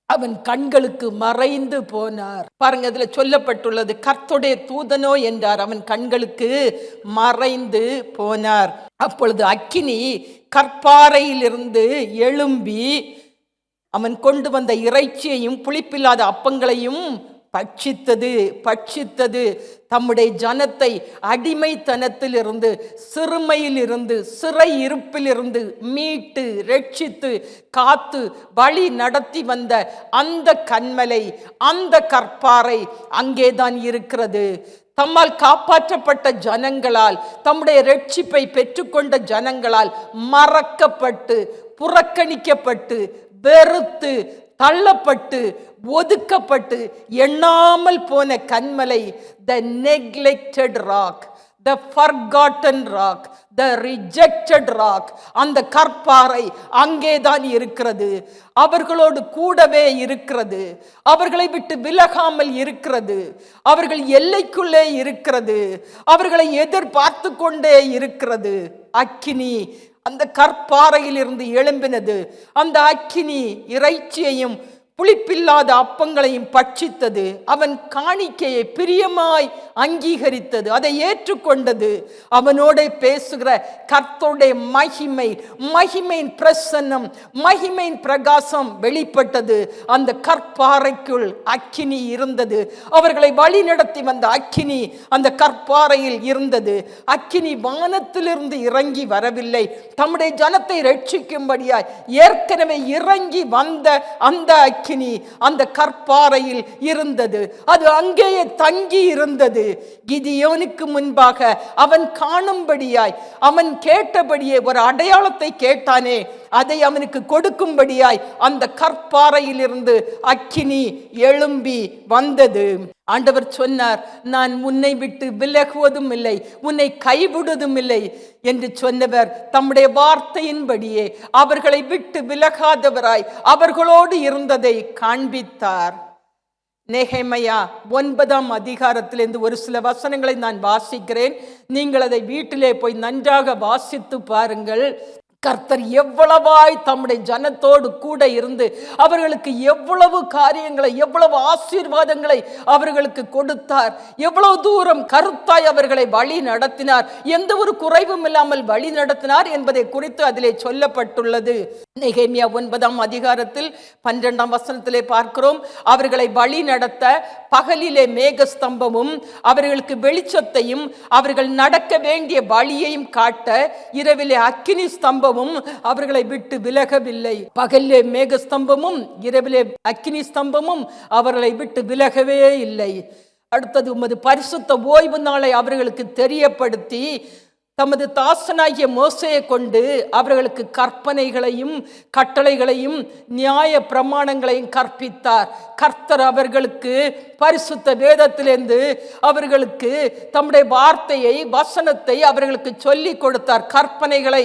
Speaker 1: அவன் கண்களுக்கு மறைந்து போனார். பாருங்க, அதுல சொல்லப்பட்டுள்ளது, கர்த்தருடைய தூதனோ என்றார், அவன் கண்களுக்கு மறைந்து போனார். அப்பொழுது அக்கினி கற்பாறையிலிருந்து எழும்பி அவன் கொண்டு வந்த இறைச்சியையும் புளிப்பில்லாத அப்பங்களையும் பட்சித்தது. தம்முடைய ஜனத்தை அடிமைத்தனத்திலிருந்து, சிறுமையிலிருந்து, சிறை இருப்பிலிருந்து மீட்டு ரட்சித்து காத்து வழி நடத்தி வந்த அந்த கன்மலை, அந்த கற்பாறை அங்கேதான் இருக்கிறது. தம்மால் காப்பாற்றப்பட்ட ஜனங்களால், தம்முடைய ரட்சிப்பை பெற்றுக்கொண்ட ஜனங்களால் மறக்கப்பட்டு, புறக்கணிக்கப்பட்டு, வெறுத்து, தள்ளப்பட்டு, ஒதுக்கப்பட்டு, எண்ணாமல் போன கன்மலை, the neglected rock, the forgotten rock, the rejected rock, அந்த கற்பாறை அங்கேதான் இருக்கிறது. அவர்களோடு கூடவே இருக்கிறது. அவர்களை விட்டு விலகாமல் இருக்கிறது. அவர்கள் எல்லைக்குள்ளே இருக்கிறது. அவர்களை எதிர்பார்த்து கொண்டே இருக்கிறது. அக்கினி அந்த கற்பாறையில் இருந்து எழும்பினது. அந்த அக்கினி இறைச்சியையும் புளிப்பில்லாத அப்பங்களையும் பட்சித்தது. அவன் காணிக்கையை பிரியமாய் அங்கீகரித்தது, அதை ஏற்றுக்கொண்டது. அவனோட பேசுகிற கர்த்தருடைய மகிமை, மகிமையின் பிரசன்னம், மகிமையின் பிரகாசம் வெளிப்பட்டது. அந்த கற்பாறைக்குள் அக்கினி இருந்தது. அவர்களை வழி நடத்தி வந்த அக்கினி அந்த கற்பாறையில் இருந்தது. அக்கினி வானத்திலிருந்து இறங்கி வரவில்லை. தம்முடைய ஜனத்தை ரட்சிக்கும்படியாய் ஏற்கனவே இறங்கி வந்த அந்த அக்கினி அந்த கற்பாறையில் இருந்தது. அது அங்கேயே தங்கி இருந்தது. கிதியோனுக்கு முன்பாக அவன் காணும்படியாய், அவன் கேட்டபடியே ஒரு அடையாளத்தை கேட்டானே, அதை அவனுக்கு கொடுக்கும்படியாய் அந்த கற்பாறையில் இருந்து அக்கினி எழும்பி வந்தது. ஆண்டவர் சொன்னார், நான் உன்னை விட்டு விலகுவதும் இல்லை, உன்னை கைவிடுவதும் இல்லை என்று சொன்னவர் தம்முடைய வார்த்தையின்படியே அவர்களை விட்டு விலகாதவராய் அவர்களோடு இருந்ததை காண்பித்தார். நெகேமியா 9ஆம் அதிகாரத்திலிருந்து ஒரு சில வசனங்களை நான் வாசிக்கிறேன். நீங்கள் அதை வீட்டிலே போய் நன்றாக வாசித்து பாருங்கள். கர்த்தர் எவ்வளவாய் தம்முடைய ஜனத்தோடு கூட இருந்து அவர்களுக்கு எவ்வளவு காரியங்களை, எவ்வளவு ஆசீர்வாதங்களை அவர்களுக்கு கொடுத்தார், எவ்வளவு தூரம் கருத்தாய் அவர்களை வழி நடத்தினார், எந்த ஒரு குறைவும் இல்லாமல் வழி நடத்தினார் என்பதை குறித்து அதிலே சொல்லப்பட்டுள்ளது. நெகேமியா 9ஆம் அதிகாரத்தில் 12ஆம் வசனத்திலே பார்க்கிறோம். அவர்களை வழி நடத்த பகலிலே மேகஸ்தம்பமும் அவர்களுக்கு வெளிச்சத்தையும் அவர்கள் நடக்க வேண்டிய வழியையும் காட்ட இரவிலே அக்கினி ஸ்தம்பமும் அவர்களை விட்டு விலகவில்லை. பகலிலே மேகஸ்தம்பமும் இரவிலே அக்கினி ஸ்தம்பமும் அவர்களை விட்டு விலகவே இல்லை. அடுத்தது, உமது பரிசுத்த ஓய்வு நாளை அவர்களுக்கு தெரியப்படுத்தி தமது தாசனாகிய மோசேயை கொண்டு அவர்களுக்கு கற்பனைகளையும் கட்டளைகளையும் நியாய பிரமாணங்களையும் கற்பித்தார். கர்த்தர் அவர்களுக்கு பரிசுத்த வேதத்திலிருந்து அவர்களுக்கு தம்முடைய வார்த்தையை, வசனத்தை அவர்களுக்கு சொல்லி கொடுத்தார். கற்பனைகளை,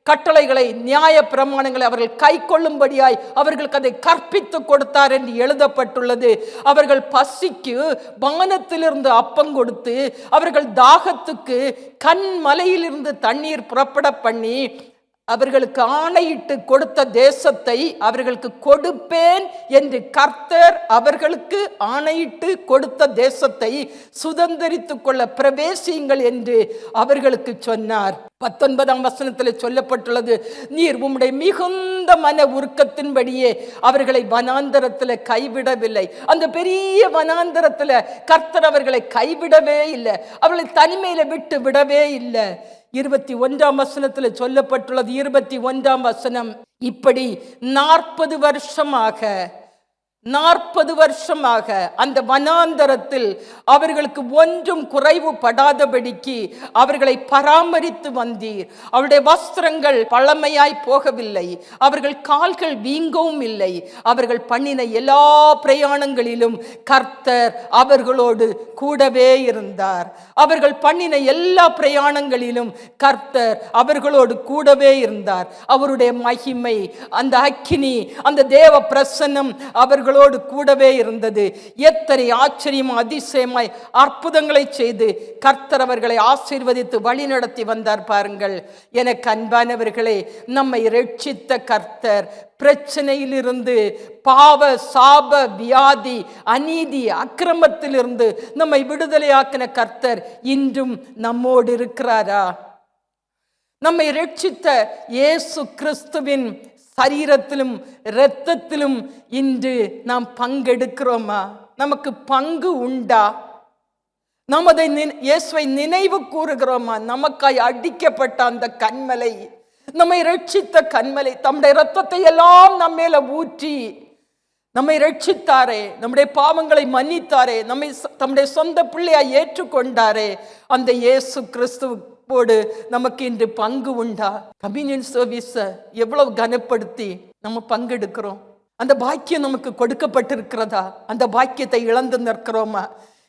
Speaker 1: கட்டளைகளை, நியாய பிரமாணங்களை அவர்கள் கை கொள்ளும்படியாய் அவர்களுக்கு அதை கற்பித்து கொடுத்தார் என்று எழுதப்பட்டுள்ளது. அவர்கள் பசிக்கு வானத்திலிருந்து அப்பம் கொடுத்து, அவர்கள் தாகத்துக்கு கன்மலையிலிருந்து தண்ணீர் புறப்பட பண்ணி, அவர்களுக்கு ஆணையிட்டு கொடுத்த தேசத்தை அவர்களுக்கு கொடுப்பேன் என்று கர்த்தர் அவர்களுக்கு ஆணையிட்டு கொடுத்த தேசத்தை சுதந்தரித்துக் கொள்ள பிரவேசியுங்கள் என்று அவர்களுக்கு சொன்னார். 19ஆம் வசனத்தில் சொல்லப்பட்டுள்ளது, நீர் உம்முடைய மிகுந்த மன உருக்கத்தின்படியே அவர்களை வனாந்தரத்தில் கைவிடவில்லை. அந்த பெரிய வனாந்தரத்தில் கர்த்தர் அவர்களை கைவிடவே இல்லை, அவர்களை தனிமையில விட்டு விடவே இல்லை. 21ஆம் வசனத்தில் சொல்லப்பட்டுள்ளது. 21ஆம் வசனம், இப்படி 40 வருஷமாக அந்த வனாந்தரத்தில் அவர்களுக்கு ஒன்றும் குறைவுபடாதபடிக்கு அவர்களை பராமரித்து வந்தீர். அவருடைய வஸ்திரங்கள் பழமையாய் போகவில்லை, அவர்கள் கால்கள் வீங்கவும் இல்லை. அவர்கள் பண்ணின எல்லா பிரயாணங்களிலும் கர்த்தர் அவர்களோடு கூடவே இருந்தார். அவர்கள் பண்ணின எல்லா பிரயாணங்களிலும் கர்த்தர் அவர்களோடு கூடவே இருந்தார். அவருடைய மகிமை, அந்த அக்கினி, அந்த தேவ பிரசன்னம் அவர்களோடு கூடவே இருந்தது. எத்தனை ஆச்சரியம், அதிசயமாய் அற்புதங்களை செய்து கர்த்தர் அவர்களை ஆசீர்வதித்து வழி நடத்தி வந்தார் பாருங்கள். எனக்கு அன்பானவர்களே, நம்மை ரட்சித்த கர்த்தர் பிரச்சனையிலிருந்து, பாவ, சாப, வியாதி, அநீதி, அக்கிரமத்திலிருந்து நம்மை விடுதலையாக்கின கர்த்தர் இன்றும் நம்மோடு இருக்கிறாரா? நம்மை ரட்சித்த இயேசு கிறிஸ்துவின் சரீரத்திலும் இரத்தத்திலும் இன்று நாம் பங்கெடுக்கிறோமா? நமக்கு பங்கு உண்டா? நாம் அதை இயேசுவை நினைவு கூறுகிறோமா? நமக்காய் அடிக்கப்பட்ட அந்த கன்மலை, நம்மை ரட்சித்த கன்மலை, தம்முடைய இரத்தத்தை எல்லாம் நம்ம மேல ஊற்றி நம்மை ரட்சித்தாரே, நம்முடைய பாவங்களை மன்னித்தாரே, நம்மை தம்முடைய சொந்த பிள்ளையாய் ஏற்றுக்கொண்டாரே, அந்த இயேசு கிறிஸ்துவோடு நமக்கு இன்று பங்கு உண்டா? கம்யூனியன் சர்வீஸ எவ்வளவு கனப்படுத்தி நம்ம பங்கெடுக்கிறோம்? அந்த பாக்கியம் நமக்கு கொடுக்கப்பட்டிருக்கிறதா? அந்த பாக்கியத்தை இழந்து நிற்கிறோமா?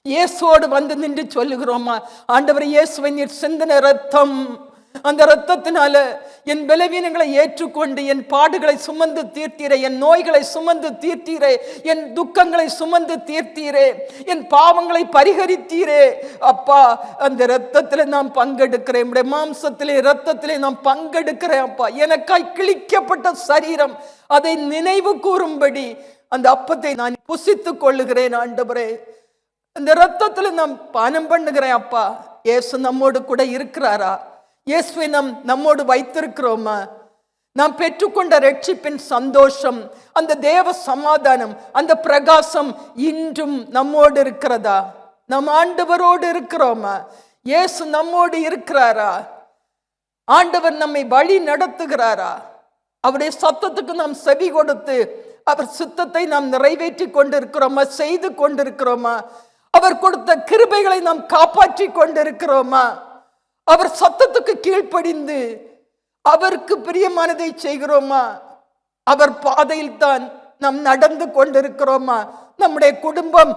Speaker 1: இயேசுவோடு வந்து நின்று சொல்லுகிறோமா, ஆண்டவர் இயேசுவை நீர் சிந்தின ரத்தம், அந்த ரத்தத்தினால என் பலவீனங்களை ஏற்றுக்கொண்டு என் பாடுகளை சுமந்து தீர்த்தீரே, என் நோய்களை சுமந்து தீர்த்தீரே, என் துக்கங்களை சுமந்து தீர்த்தீரே, என் பாவங்களை பரிகரித்தீரே அப்பா. அந்த இரத்தத்திலே நான் பங்கெடுக்கிறேன், என்னுடைய மாம்சத்திலே இரத்தத்திலே நான் பங்கெடுக்கிறேன் அப்பா. எனக்காய் கிழிக்கப்பட்ட சரீரம், அதை நினைவு கூறும்படி அந்த அப்பத்தை நான் புசித்துக் கொள்ளுகிறேன் ஆண்டவரே. அந்த இரத்தத்துல நாம் பானம் பண்ணுகிறேன் அப்பா. இயேசு நம்மோடு கூட இருக்கிறாரா? இயேசுவை நம்மோடு வைத்திருக்கிறோமா? நாம் பெற்றுக்கொண்ட ரட்சிப்பின் சந்தோஷம், அந்த தேவ சமாதானம், அந்த பிரகாசம் இன்றும் நம்மோடு இருக்கிறதா? நம் ஆண்டவரோடு இருக்கிறோமா? இயேசு நம்மோடு இருக்கிறாரா? ஆண்டவர் நம்மை வழி நடத்துகிறாரா? அவருடைய சத்தத்துக்கு நாம் செவி கொடுத்து அவர் சித்தத்தை நாம் நிறைவேற்றி கொண்டிருக்கிறோமா? செய்து கொண்டிருக்கிறோமா? அவர் கொடுத்த கிருபைகளை நாம் காப்பாற்றி கொண்டிருக்கிறோமா? அவர் சத்தத்துக்கு கீழ்ப்படிந்து அவருக்கு பிரியமானதை செய்கிறோமா? அவர் பாதையில் தான் நாம் நடந்து கொண்டிருக்கிறோமா? நம்முடைய குடும்பம்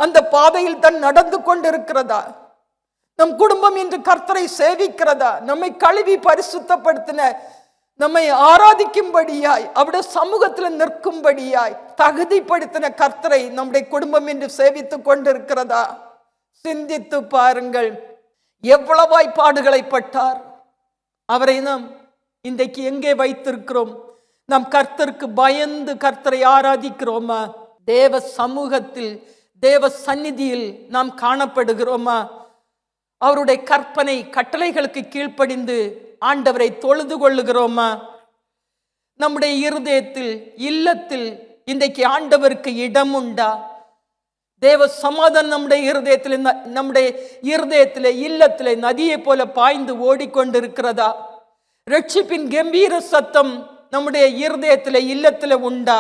Speaker 1: அந்த பாதையில் தான் நடந்து கொண்டிருக்கிறதா? நம் குடும்பம் இன்று கர்த்தரை சேவிக்கிறதா? நம்மை கழுவி பரிசுத்தப்படுத்தின, நம்மை ஆராதிக்கும்படியாய் அவருடைய சமூகத்தில் நிற்கும்படியாய் தகுதிப்படுத்தின கர்த்தரை நம்முடைய குடும்பம் என்று சேவித்துக் கொண்டிருக்கிறதா? சிந்தித்து பாருங்கள். எவ்வளவாய் பாடுகளை பட்டார். அவரை நாம் இன்றைக்கு எங்கே வைத்திருக்கிறோம்? நாம் கர்த்தருக்கு பயந்து கர்த்தரை ஆராதிக்கிறோமா? தேவ சமூகத்தில், தேவ சந்நிதியில் நாம் காணப்படுகிறோமா? அவருடைய கற்பனை கட்டளைகளுக்கு கீழ்ப்படிந்து ஆண்டவரை தொழுது கொள்ளுகிறோமா? நம்முடைய இருதயத்தில், இல்லத்தில் இன்றைக்கு ஆண்டவருக்கு இடம் உண்டா? தேவ சமாதானம் நம்முடைய இருதயத்திலே இல்லத்திலே நதியை போல பாய்ந்து ஓடிக்கொண்டிருக்கிறதா? ரட்சிப்பின் கம்பீர சத்தம் நம்முடைய இருதயத்திலே இல்லத்திலே உண்டா?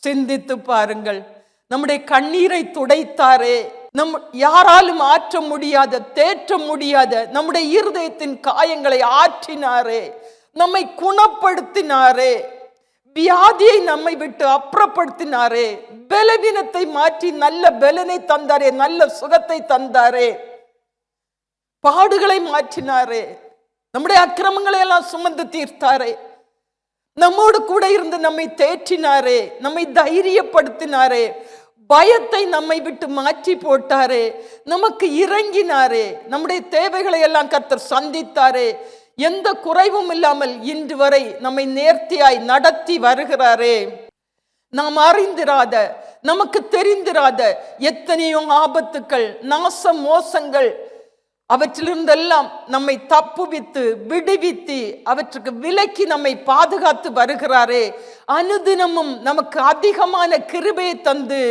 Speaker 1: சிந்தித்து பாருங்கள். நம்முடைய கண்ணீரை துடைத்தாரே, யாராலும் ஆற்ற முடியாத, தேற்ற முடியாத நம்முடைய இருதயத்தின் காயங்களை ஆற்றினாரே, நம்மை குணப்படுத்தினாரே, வியாதியை நம்மை விட்டு அப்புறப்படுத்தினாரே, பலவீனத்தை மாற்றி நல்ல பலனை தந்தாரே, நல்ல சுகத்தை தந்தாரே, பாடுகளை மாற்றினாரே, நம்முடைய அக்கிரமங்களை எல்லாம் சுமந்து தீர்த்தாரே, நம்மோடு கூட இருந்து நம்மை தேற்றினாரே, நம்மை தைரியப்படுத்தினாரே, பயத்தை நம்மை விட்டு மாற்றி போட்டாரே, நமக்கு இறங்கினாரே, நம்முடைய தேவைகளை எல்லாம் கர்த்தர் சந்தித்தாரே, எந்த குறைவும் இல்லாமல் இன்று வரை நம்மை நேர்த்தியாய் நடத்தி வருகிறாரே. நாம் அறிந்திராத, நமக்கு தெரிந்திராத எத்தனையோ ஆபத்துக்கள், நாச மோசங்கள், அவற்றிலிருந்தெல்லாம் நம்மை தப்புவித்து விடுவித்து அவற்றுக்கு விலக்கி நம்மை பாதுகாத்து வருகிறாரே. அனுதினமும் நமக்கு அதிகமான கிருபையை தந்து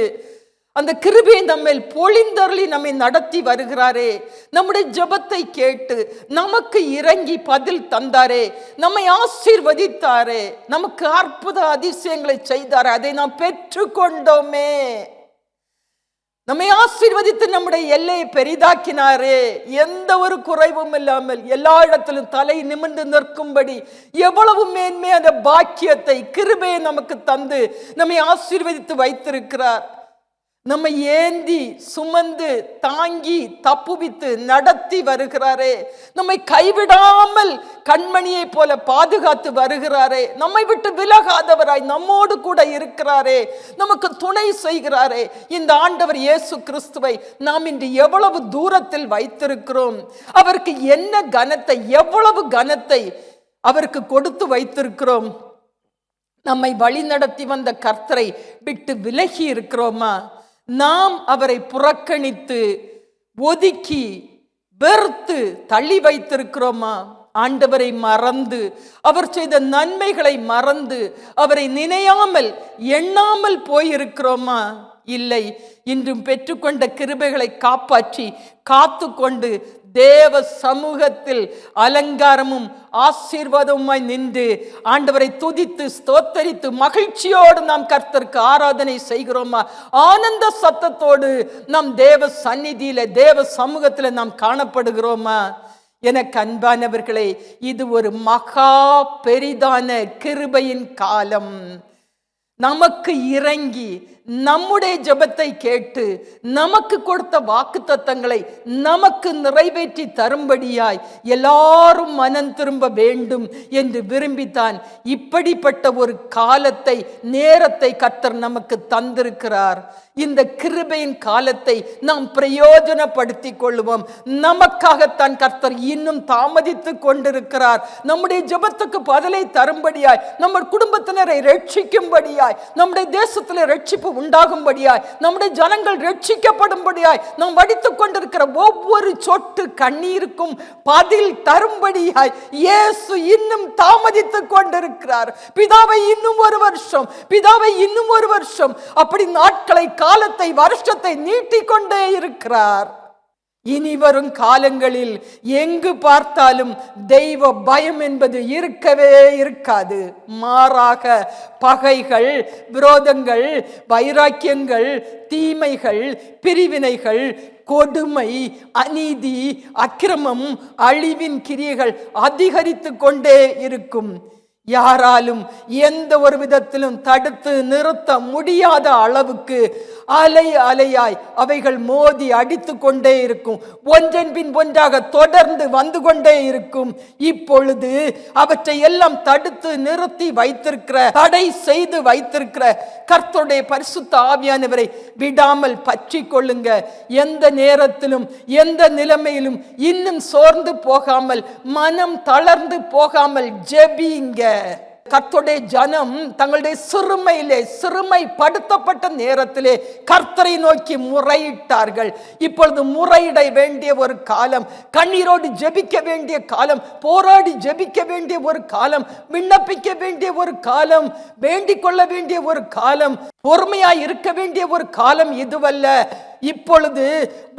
Speaker 1: அந்த கிருபையை நம்மேல் பொழிந்தருளி நம்மை நடத்தி வருகிறாரே. நம்முடைய ஜெபத்தை கேட்டு நமக்கு இறங்கி பதில் தந்தாரே, நம்மை ஆசீர்வதித்தாரே, நமக்கு அற்புத அதிசயங்களை செய்தாரே, அதை நாம் பெற்றுக்கொண்டோமே. நம்மை ஆசீர்வதித்து நம்முடைய எல்லையை பெரிதாக்கினாரே. எந்த ஒரு குறைவும் இல்லாமல் எல்லா இடத்திலும் தலை நிமிர்ந்து நிற்கும்படி எவ்வளவு மேன்மை அந்த பாக்கியத்தை, கிருபையை நமக்கு தந்து நம்மை ஆசீர்வதித்து வைத்திருக்கிறார். நம்மை ஏந்தி சுமந்து தாங்கி தப்புவித்து நடத்தி வருகிறாரே. நம்மை கைவிடாமல் கண்மணியை போல பாதுகாத்து வருகிறாரே. நம்மை விட்டு விலகாதவராய் நம்மோடு கூட இருக்கிறாரே, நமக்கு துணை செய்கிறாரே. இந்த ஆண்டவர் இயேசு கிறிஸ்துவை நாம் இன்று எவ்வளவு தூரத்தில் வைத்திருக்கிறோம். அவருக்கு என்ன கனத்தை, எவ்வளவு கனத்தை அவருக்கு கொடுத்து வைத்திருக்கிறோம். நம்மை வழி நடத்தி வந்த கர்த்தரை விட்டு விலகி இருக்கிறோமா? நாம் அவரை புறக்கணித்து ஒதுக்கி வெறுத்து தள்ளி வைத்திருக்கிறோமா? ஆண்டவரை மறந்து, அவர் செய்த நன்மைகளை மறந்து, அவரை நினையாமல் எண்ணாமல் போயிருக்கிறோமா? இல்லை. இன்றும் பெற்றுக்கொண்ட கிருபைகளை காப்பாற்றி காத்து கொண்டு தேவ சமூகத்தில் அலங்காரமும் ஆசீர்வாதமுமாய் நின்று ஆண்டவரை துதித்து ஸ்தோத்தரித்து மகிழ்ச்சியோடு நாம் கர்த்தருக்கு ஆராதனை செய்கிறோமா? ஆனந்த சத்தத்தோடு நாம் தேவ சந்நிதியில தேவ சமூகத்தில் நாம் காணப்படுகிறோமா? எனக்கு அன்பானவர்களே, இது ஒரு மகா பெரிதான கிருபையின் காலம். நமக்கு இறங்கி நம்முடைய ஜெபத்தை கேட்டு நமக்கு கொடுத்த வாக்குத்தத்தங்களை நமக்கு நிறைவேற்றி தரும்படியாய் எல்லாரும் மனம் திரும்ப வேண்டும் என்று விரும்பித்தான் இப்படிப்பட்ட ஒரு காலத்தை நேரத்தை கர்த்தர் நமக்கு தந்திருக்கிறார். இந்த கிருபையின் காலத்தை நாம் பிரயோஜனப்படுத்திக் கொள்வோம். நமக்காகத்தான் கர்த்தர் இன்னும் தாமதித்துக் கொண்டிருக்கிறார். நம்முடைய ஜெபத்துக்கு பதிலை தரும்படியாய், நம்ம குடும்பத்தினரை ரட்சிக்கும்படியாய், நம்முடைய தேசத்தில் ரட்சிப்பு உண்டாகும்படியாய், நம்முடைய ஜனங்கள் ரட்சிக்கப்படும்படியாய் நாம் வடித்துக் கொண்டிருக்கிற ஒவ்வொரு சொட்டு கண்ணீருக்கும் பதில் தரும்படியாய் இயேசு இன்னும் தாமதித்துக் கொண்டிருக்கிறார். பிதாவை இன்னும் ஒரு வருஷம், பிதாவை இன்னும் ஒரு வருஷம், அப்படி நாட்களை, காலத்தை, வருஷத்தை நீட்டிக்கொண்டே இருக்கிறார். இனி வரும் காலங்களில் எங்கு பார்த்தாலும் தெய்வ பயம் என்பது இருக்கவே இருக்காது. மாறாக பகைகள், விரோதங்கள், வைராக்கியங்கள், தீமைகள், பிரிவினைகள், கொடுமை, அநீதி, அக்கிரமம், அழிவின் கிரியைகள் அதிகரித்து கொண்டே இருக்கும். யாராலும் எந்த ஒரு விதத்திலும் தடுத்து நிறுத்த முடியாத அளவுக்கு அலை அலையாய் அவைகள் மோதி அடித்து கொண்டே இருக்கும். ஒன்றன் பின் ஒன்றாக தொடர்ந்து வந்து கொண்டே இருக்கும். இப்பொழுது அவற்றை எல்லாம் தடுத்து நிறுத்தி வைத்திருக்கிற, தடை செய்து வைத்திருக்கிற கர்த்தருடைய பரிசுத்த ஆவியானவரை விடாமல் பற்றி கொள்ளுங்க. எந்த நேரத்திலும் எந்த நிலைமையிலும் இன்னும் சோர்ந்து போகாமல், மனம் தளர்ந்து போகாமல் ஜெபிங்க. கர்த்தருடைய ஜனம் தங்களுடைய சிறுமையிலே, சிறுமைப்படுத்தப்பட்ட நேரத்திலே கர்த்தரை நோக்கி முறையிட்டார்கள். இப்பொழுது முறையிட வேண்டிய ஒரு காலம், கண்ணீரோடு ஜெபிக்க வேண்டிய காலம், போராடி ஜெபிக்க வேண்டிய ஒரு காலம், விண்ணப்பிக்க வேண்டிய ஒரு காலம், வேண்டிக் கொள்ள வேண்டிய ஒரு காலம், பொறுமையாய் இருக்க வேண்டிய ஒரு காலம் இதுவல்ல. இப்பொழுது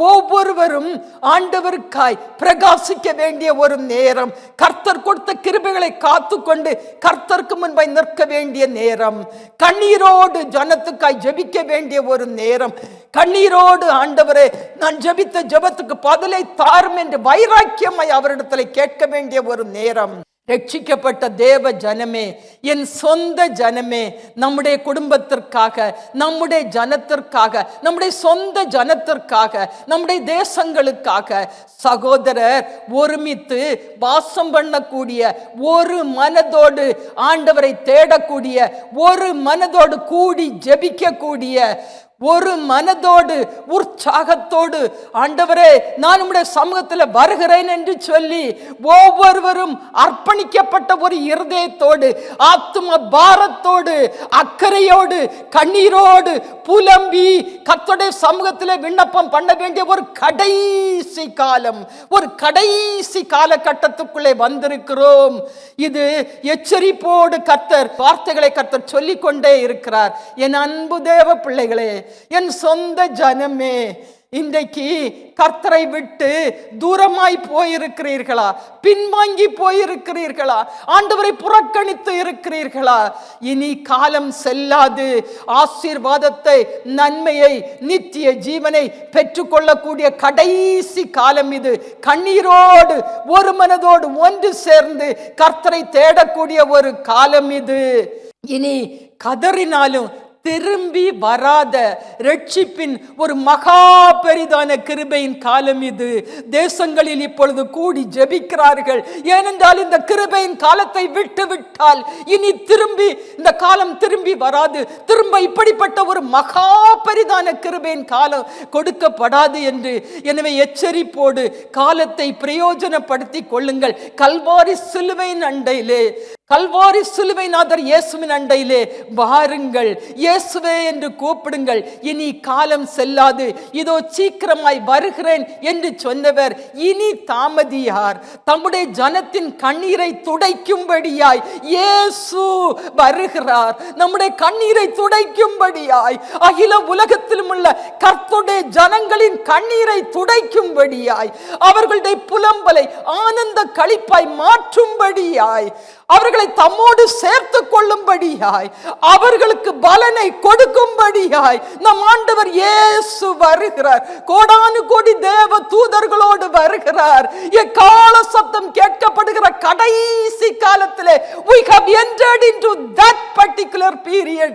Speaker 1: ஒவ்வொருவரும் ஆண்டவருக்காய் பிரகாசிக்க வேண்டிய ஒரு நேரம், கர்த்தர் கொடுத்த கிருபைகளை காத்துக்கொண்டு கர்த்தருக்கு முன்பாய் நிற்க வேண்டிய நேரம், கண்ணீரோடு ஜனத்துக்காய் ஜெபிக்க வேண்டிய ஒரு நேரம், கண்ணீரோடு ஆண்டவரே நான் ஜெபித்த ஜெபத்துக்கு பதிலை தாரும் என்று வைராக்கியமாய் அவரிடத்தில் கேட்க வேண்டிய ஒரு நேரம். ரட்சிக்கப்பட்ட தேவ ஜனமே, என் சொந்த ஜனமே, நம்முடைய குடும்பத்திற்காக, நம்முடைய ஜனத்திற்காக, நம்முடைய சொந்த ஜனத்திற்காக, நம்முடைய தேசங்களுக்காக சகோதரர் ஒருமித்து வாசம் பண்ணக்கூடிய, ஒரு மனதோடு ஆண்டவரை தேடக்கூடிய, ஒரு மனதோடு கூடி ஜெபிக்கக்கூடிய, ஒரு மனதோடு உற்சாகத்தோடு ஆண்டவரே நான் உம்முடைய சமூகத்தில் வருகிறேன் என்று சொல்லி ஒவ்வொருவரும் அர்ப்பணிக்கப்பட்ட ஒரு இருதயத்தோடு, ஆத்தும பாரத்தோடு, அக்கறையோடு, கண்ணீரோடு புலம்பி கர்த்தருடைய சமூகத்தில் விண்ணப்பம் பண்ண வேண்டிய ஒரு கடைசி காலம், ஒரு கடைசி காலகட்டத்துக்குள்ளே வந்திருக்கிறோம். இது எச்சரிப்போடு கர்த்தர் வார்த்தைகளை கர்த்தர் சொல்லிக் கொண்டே இருக்கிறார். என் அன்பு தேவ பிள்ளைகளே, என் சொந்த ஜனமே, இன்றைக்கு கர்த்தரை விட்டு தூரமாய் போயிருக்கிறீர்களா? பின்வாங்கி போயிருக்கிறீர்களா? ஆண்டவரை புறக்கணித்து இருக்கிறீர்களா? இனி காலம் செல்லாது. ஆசீர்வாதத்தை, நன்மையை, நித்திய ஜீவனை பெற்றுக்கொள்ளக்கூடிய கடைசி காலம் இது. கண்ணீரோடு ஒரு மனதோடு ஒன்று சேர்ந்து கர்த்தரை தேடக்கூடிய ஒரு காலம் இது. இனி கதறினாலும் திரும்பி வராத ரட்சிப்பின் ஒரு மகா பெரிதான கிருபையின் காலம் இது. தேசங்களில் இப்பொழுது கூடி ஜெபிக்கிறார்கள். ஏனென்றால் இந்த கிருபையின் காலத்தை விட்டு விட்டால் இனி திரும்பி இந்த காலம் திரும்பி வராது. திரும்ப இப்படிப்பட்ட ஒரு மகா பெரிதான கிருபையின் காலம் கொடுக்கப்படாது என்று. எனவே எச்சரிப்போடு காலத்தை பிரயோஜனப்படுத்தி கொள்ளுங்கள். கல்வாரி சிலுவையின் அண்டையிலே கல்வாரி சிலுவைநாதர் இயேசுவின் அண்டையிலே வாருங்கள், இயேசுவே என்று கூப்பிடுங்கள். இனி காலம் செல்லாது, இதோ சீக்கிரமாய் வருகிறேன் என்று சொன்னவர் இனி தாமதியார். தம்முடைய ஜனத்தின் கண்ணீரை துடைக்கும்படியாய் இயேசு வருகிறார். நம்முடைய கண்ணீரை துடைக்கும்படியாய், அகில உலகத்திலும் உள்ள கர்த்தருடைய ஜனங்களின் கண்ணீரை துடைக்கும்படியாய், அவர்களுடைய புலம்பலை ஆனந்த களிப்பாய் மாற்றும்படியாய், அவர்களை தம்மோடு சேர்த்து கொள்ளும்படியாய், அவர்களுக்கு பலனை கொடுக்கும்படியாய் நம் ஆண்டவர் இயேசு வருகிறார். கோடானு கோடி தேவ தூதர்களோடு வருகிறார். எக்கால சத்தம் கேட்கப்படுகிற கடைசி காலத்திலே we have entered into that particular period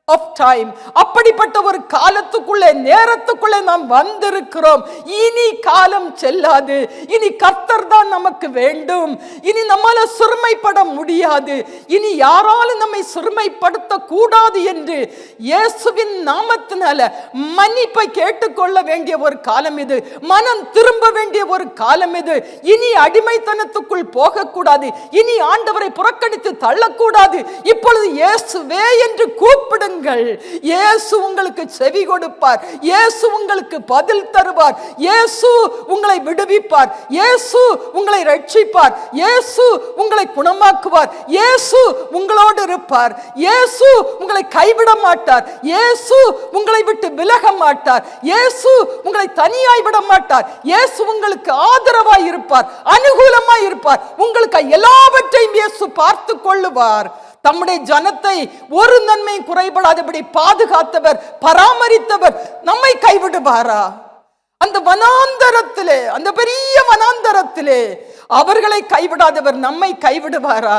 Speaker 1: of time. அப்படிப்பட்ட ஒரு காலத்துக்குள்ளே, நேரத்துக்குள்ளே நாம் வந்திருக்கிறோம். இனி காலம் செல்லாது. இனி கர்த்தர் தான் நமக்கு வேண்டும். இனி நம்மால சிறுமைப்பட முடியாது. இனி யாராலும் நம்மை சிறுமைப்படுத்த கூடாது என்று இயேசுவின் நாமத்தினால மன்னிப்பை கேட்டுக்கொள்ள வேண்டிய ஒரு காலம் இது. மனம் திரும்ப வேண்டிய ஒரு காலம் இது. இனி அடிமைத்தனத்துக்குள் போகக்கூடாது. இனி ஆண்டவரை புறக்கணித்து தள்ளக்கூடாது. இப்பொழுது இயேசுவே என்று கூப்பிடுங்க. இயேசு உங்களுக்கு செவி கொடுப்பார். இயேசு உங்களுக்கு பதில் தருவார். இயேசு உங்களை விடுவிப்பார். இயேசு உங்களை ரட்சிப்பார். இயேசு உங்களை குணமாக்குவார். இயேசு உங்களோடு இருப்பார். இயேசு உங்களை கைவிட மாட்டார். இயேசு உங்களை விட்டு விலக மாட்டார். இயேசு உங்களை தனியாய் விட மாட்டார். இயேசு உங்களுக்கு ஆதரவாய் இருப்பார், அனுகூலமாய் இருப்பார். உங்களுக்கு எல்லாவற்றையும் இயேசு பார்த்து கொள்ளுவார். தம்முடைய ஜனத்தை ஒரு நன்மை குறைபடாதபடி பாதுகாத்தவர், பராமரித்தவர் நம்மை கைவிடுவாரா? அந்த வனாந்தரத்திலே, அந்த பெரிய வனாந்தரத்திலே அவர்களை கைவிடாதவர் நம்மை கைவிடுவாரா?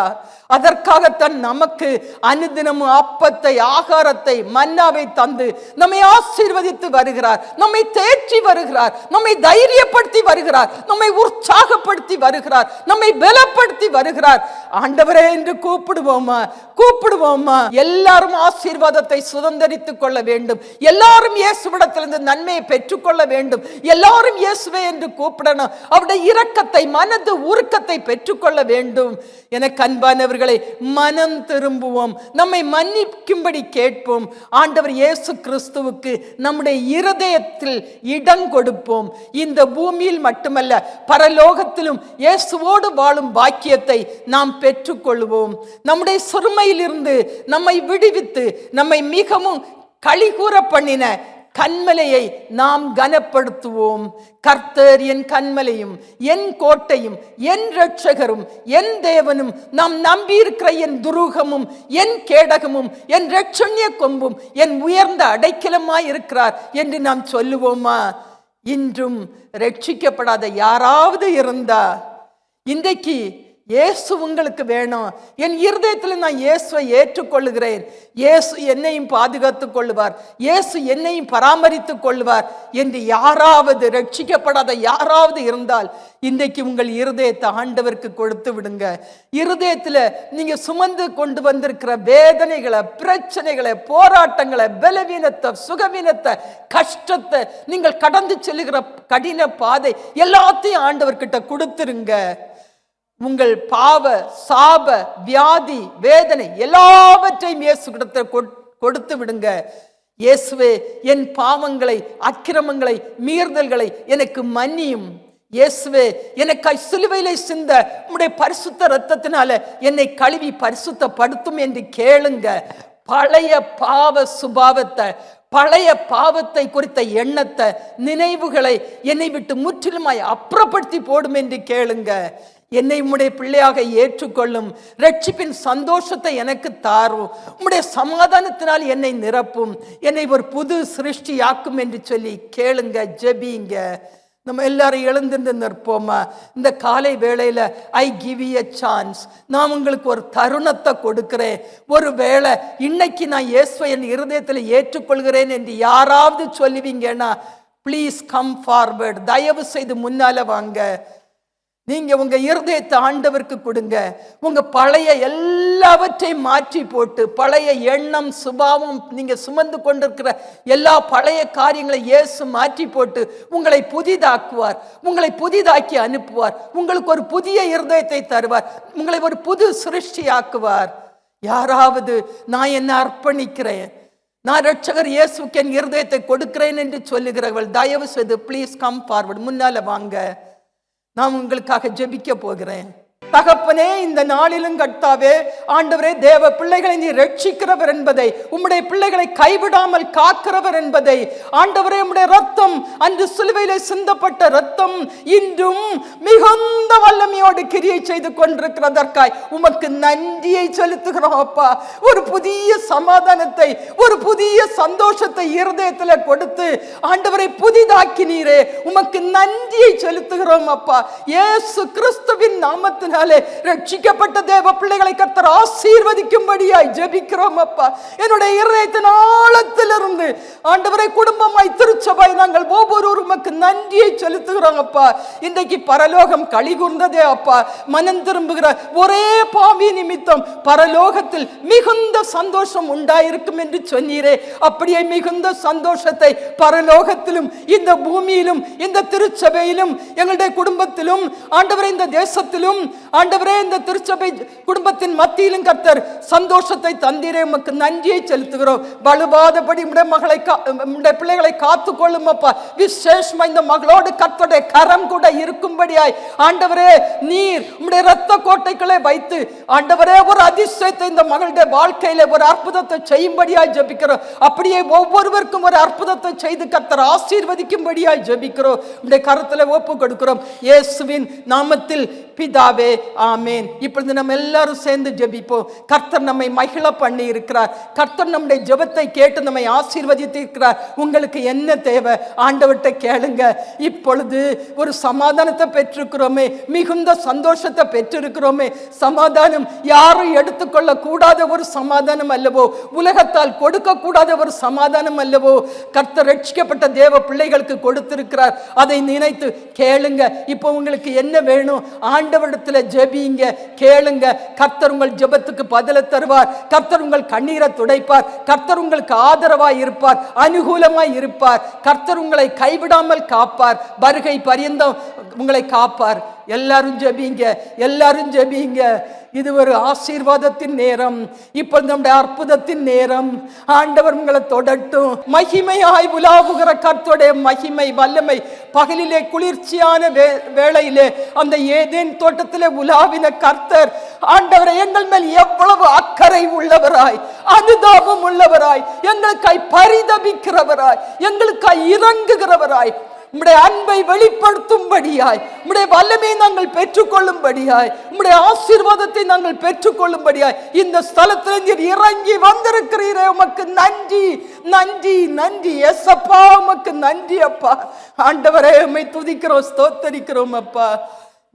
Speaker 1: அதற்காகத்தான் நமக்கு அனுதினமும் அப்பத்தை, ஆகாரத்தை, மன்னாவை தந்து நம்மை ஆசீர்வதித்து வருகிறார். நம்மை தேற்றி வருகிறார். நம்மை தைரியப்படுத்தி வருகிறார். நம்மை உற்சாகப்படுத்தி வருகிறார். நம்மை பலப்படுத்தி வருகிறார். ஆண்டவரே என்று கூப்பிடுவோமா? கூப்பிடுவோமா? எல்லாரும் ஆசீர்வாதத்தை சுதந்தரித்துக் கொள்ள வேண்டும். எல்லாரும் இயேசுவிடத்திலிருந்து நன்மையை பெற்றுக்கொள்ள வேண்டும். எல்லாரும் இயேசுவே என்று கூப்பிடணும். அவருடைய இரக்கத்தை, மனது உருக்கத்தை பெற்றுக்கொள்ள வேண்டும். எனக்கு அன்பானவர்களே, மனம் திரும்புவோம். நம்மை மன்னிக்கும்படி கேட்போம். ஆண்டவர் இயேசு கிறிஸ்துவுக்கு நம்முடைய இருதயத்தில் இடம் கொடுப்போம். இந்த பூமியில் மட்டுமல்ல, பரலோகத்திலும் இயேசுவோடு வாழும் பாக்கியத்தை நாம் பெற்றுக்கொள்வோம். நம்முடைய சிறுமையிலிருந்து நம்மை விடுவித்து நம்மை மிகவும் களிகூற பண்ணின கன்மலையை நாம் கனப்படுத்துவோம். கர்த்தர் என் கன்மலையும் என் கோட்டையும் என் இரட்சகரும் என் தேவனும், நாம் நம்பியிருக்கிற என் துருகமும் என் கேடகமும் என் இரட்சண்ய கொம்பும் என் உயர்ந்த அடைக்கலமாய் இருக்கிறார் என்று நாம் சொல்லுவோமா? இன்றும் ரட்சிக்கப்படாத யாராவது இருந்தா, இன்றைக்கு இயேசு உங்களுக்கு வேணும். என் இருதயத்தில் நான் இயேசுவை ஏற்றுக்கொள்ளுகிறேன். இயேசு என்னையும் பாதுகாத்துக் கொள்ளுவார். இயேசு என்னையும் பராமரித்துக் கொள்வார் என்று யாராவது, ரட்சிக்கப்படாத யாராவது இருந்தால் இன்றைக்கு உங்கள் இருதயத்தை ஆண்டவருக்கு கொடுத்து விடுங்க. இருதயத்தில் நீங்க சுமந்து கொண்டு வந்திருக்கிற வேதனைகளை, பிரச்சனைகளை, போராட்டங்களை, பலவீனத்தை, சுகவீனத்தை, கஷ்டத்தை, நீங்கள் கடந்து செல்லுகிற கடின பாதை எல்லாத்தையும் ஆண்டவர்கிட்ட கொடுத்துருங்க. உங்கள் பாவ, சாப, வியாதி, வேதனை எல்லாவற்றையும் இயேசு கிட்ட கொடுத்து விடுங்க. இயேசுவே, என் பாவங்களை, அக்கிரமங்களை, மீறுதல்களை எனக்கு மன்னியும். இயேசுவே, எனக்காய் சிலுவையிலே சிந்த உம்முடைய பரிசுத்த இரத்தத்தினால என்னை கழுவி பரிசுத்தப்படுத்தும் என்று கேளுங்க. பழைய பாவ சுபாவத்தை, பழைய பாவத்தை குறித்த எண்ணத்தை, நினைவுகளை என்னை விட்டு முற்றிலுமாய் அப்புறப்படுத்தி போடும் என்று கேளுங்க. என்னை உம்முடைய பிள்ளையாக ஏற்றுக்கொள்ளும். ரட்சிப்பின் சந்தோஷத்தை எனக்கு தாரும். உம்முடைய சமாதானத்தினால் என்னை நிரப்பும். என்னை ஒரு புது சிருஷ்டியாக்கும் என்று சொல்லி கேளுங்க, ஜெபிங்க. நம்ம எல்லாரும் எழுந்திருந்து நிற்போமா? இந்த காலை வேளையில I give you a chance. நான் உங்களுக்கு ஒரு தருணத்தை கொடுக்கிறேன். ஒரு வேளை இன்னைக்கு நான் இயேசுவை என் இருதயத்தில் ஏற்றுக்கொள்கிறேன் என்று யாராவது சொல்லுவீங்கன்னா ப்ளீஸ் கம் ஃபார்வர்ட். தயவு செய்து முன்னால வாங்க. நீங்க உங்க இருதயத்தை ஆண்டவருக்கு கொடுங்க. உங்க பழைய எல்லாவற்றையும் மாற்றி போட்டு, பழைய எண்ணம் சுபாவம் நீங்க சுமந்து கொண்டிருக்கிற எல்லா பழைய காரியங்களை இயேசு மாற்றி போட்டு உங்களை புதிதாக்குவார். உங்களை புதிதாக்கி அனுப்புவார். உங்களுக்கு ஒரு புதிய இருதயத்தை தருவார். உங்களை ஒரு புது சிருஷ்டியாக்குவார். யாராவது நான் என்ன அர்ப்பணிக்கிறேன், நான் ரட்சகர் இயேசுக்கு என் இருதயத்தை கொடுக்கிறேன் என்று சொல்லுகிறவர்கள் தயவு செய்து ப்ளீஸ் கம் ஃபார்வர்ட், முன்னால வாங்க. நான் உங்களுக்காக ஜெபிக்க போகிறேன். தகப்பனே, இந்த நாளிலும் கர்த்தாவே ஆண்டவரே, தேவ பிள்ளைகளை நீ ரட்சிக்கிறவர் என்பதை, உம்முடைய பிள்ளைகளை கைவிடாமல் காக்கிறவர் என்பதை, ஆண்டவரே உம்முடைய ரத்தம், அன்று சிலுவையிலே சிந்தப்பட்ட ரத்தம் இன்றும் மிகுந்த வல்லமையோடு கிரியை செய்து கொண்டிருக்கிறதற்காய் உமக்கு நன்றியை செலுத்துகிறோம் அப்பா. ஒரு புதிய சமாதானத்தை, ஒரு புதிய சந்தோஷத்தை இருதயத்தில் கொடுத்து ஆண்டவரை புதிதாக்கினீரே, உமக்கு நன்றியை செலுத்துகிறோம் அப்பா. இயேசு கிறிஸ்துவின் நாமத்தினாலே ரட்சிக்கப்பட்ட தேவ பிள்ளைகளை கர்த்தர் ஆசீர்வதிக்கும்படியாய் ஜெபிக்கிறோம் அப்பா. என்னுடைய இருதயத்தின் ஆழத்திலிருந்து ஆண்டவரை குடும்பமாய் திருச்சபை நாங்கள் ஒவ்வொருவரும் உமக்கு நன்றியை செலுத்துகிறோம் அப்பா. இன்றைக்கு பரலோகம் களி கூர்ந்ததே அப்பா. மனம் திரும்புகிற ஒரே பாவி நிமித்தம் பரலோகத்தில் மிகுந்த சந்தோஷம் உண்டாயிருக்கும் என்று சொன்னீரே, அப்படியே மிகுந்த சந்தோஷத்தை பரலோகத்திலும் இந்த பூமியிலும் இந்த திருச்சபையிலும் எங்களுடைய குடும்பத்திலும் ஆண்டவரை இந்த தேசத்திலும் ஆண்டவரே இந்த திருச்சபை குடும்பத்தின் மத்தியிலும் கர்த்தர் சந்தோஷத்தை தந்தீரே, உமக்கு நன்றியை செலுத்துகிறோம். வலுவாதபடி உடைய பிள்ளைகளை காத்துக்கொள்ளும் அப்பா. விசேஷமா இந்த மகளோடு கர்த்தருடைய கரம் கூட இருக்கும்படியாய் ஆண்டவரே நீர் உம்முடைய இரத்த கோட்டைகளை வைத்து ஆண்டவரே ஒரு அதிசயத்தை இந்த மகளுடைய வாழ்க்கையில ஒரு அற்புதத்தை செய்யும்படியாய் ஜெபிக்கிறோம். அப்படியே ஒவ்வொருவருக்கும் ஒரு அற்புதத்தை செய்து கர்த்தர் ஆசீர்வதிக்கும்படியாய் ஜெபிக்கிறோம். உம்முடைய கரத்துல ஒப்பு கொடுக்கிறோம் இயேசுவின் நாமத்தில் பிதாவே, ஆமேன். இப்பொழுது நம்ம எல்லாரும் சேர்ந்து ஜெபிப்போம். கர்த்தர் நம்மை மகிழ பண்ணி இருக்கிறார். கர்த்தர் நம்முடைய ஜெபத்தை கேட்டு நம்மை ஆசீர்வதித்து இருக்கிறார். உங்களுக்கு என்ன தேவை ஆண்டவர்கிட்ட கேளுங்க. இப்பொழுது ஒரு சமாதானத்தை பெற்றிருக்கிறோமே, மிகுந்த சந்தோஷத்தை பெற்றிருக்கிறோமே. சமாதானம் யாரும் எடுத்துக்கொள்ள கூடாத ஒரு சமாதானம் அல்லவோ, உலகத்தால் கொடுக்க கூடாத ஒரு சமாதானம் அல்லவோ கர்த்தர் ரட்சிக்கப்பட்ட தேவ பிள்ளைகளுக்கு கொடுத்திருக்கிறார். அதை நினைத்து கேளுங்க. இப்போ உங்களுக்கு என்ன வேணும் ஆண்டவரிடத்தில் ஜெபிங்க, கேளுங்க. கர்த்தர் உங்கள் ஜெபத்துக்கு பதில தருவார். கர்த்தர் உங்கள் கண்ணீரை துடைப்பார். கர்த்தர் உங்களுக்கு ஆதரவாய் இருப்பார், அனுகூலமாய் இருப்பார். கர்த்தர் உங்களை கைவிடாமல் காப்பார். வருகை பரியந்தம் உங்களை காப்பார். எல்லாரும் ஜெபிங்க, எல்லாரும் ஜெபிங்க. இது ஒரு ஆசீர்வாதத்தின் நேரம். இப்போ நம்முடைய அற்புதத்தின் நேரம். ஆண்டவர் உங்களை தொடட்டும். மகிமையாய் உலாவுகிற கர்த்தருடைய மகிமை வல்லமை பகலிலே குளிர்ச்சியான வேளையிலே அந்த ஏதேன் தோட்டத்திலே உலாவின கர்த்தர் ஆண்டவரை எங்கள் மேல் எவ்வளவு அக்கறை உள்ளவராய், அனுதாபம் உள்ளவராய், எங்களுக்காய் பரிதபிக்கிறவராய், எங்களுக்காய் இறங்குகிறவராய், உம்முடைய அன்பை வெளிப்படுத்தும்படியாய், உம்முடைய வல்லமையை நாங்கள் பெற்றுக்கொள்ளும்படியாய், உம்முடைய ஆசீர்வாதத்தை நாங்கள் பெற்றுக்கொள்ளும்படியாய் இந்த ஸ்தலத்தில் நீர் இறங்கி வந்திருக்கிறீரே, உமக்கு நன்றி நன்றி நன்றி. எஸ்அப்பா, உமக்கு நன்றி அப்பா. ஆண்டவரே உம்மை துதிக்கிறோம், ஸ்தோத்தரிக்கிறோம் அப்பா.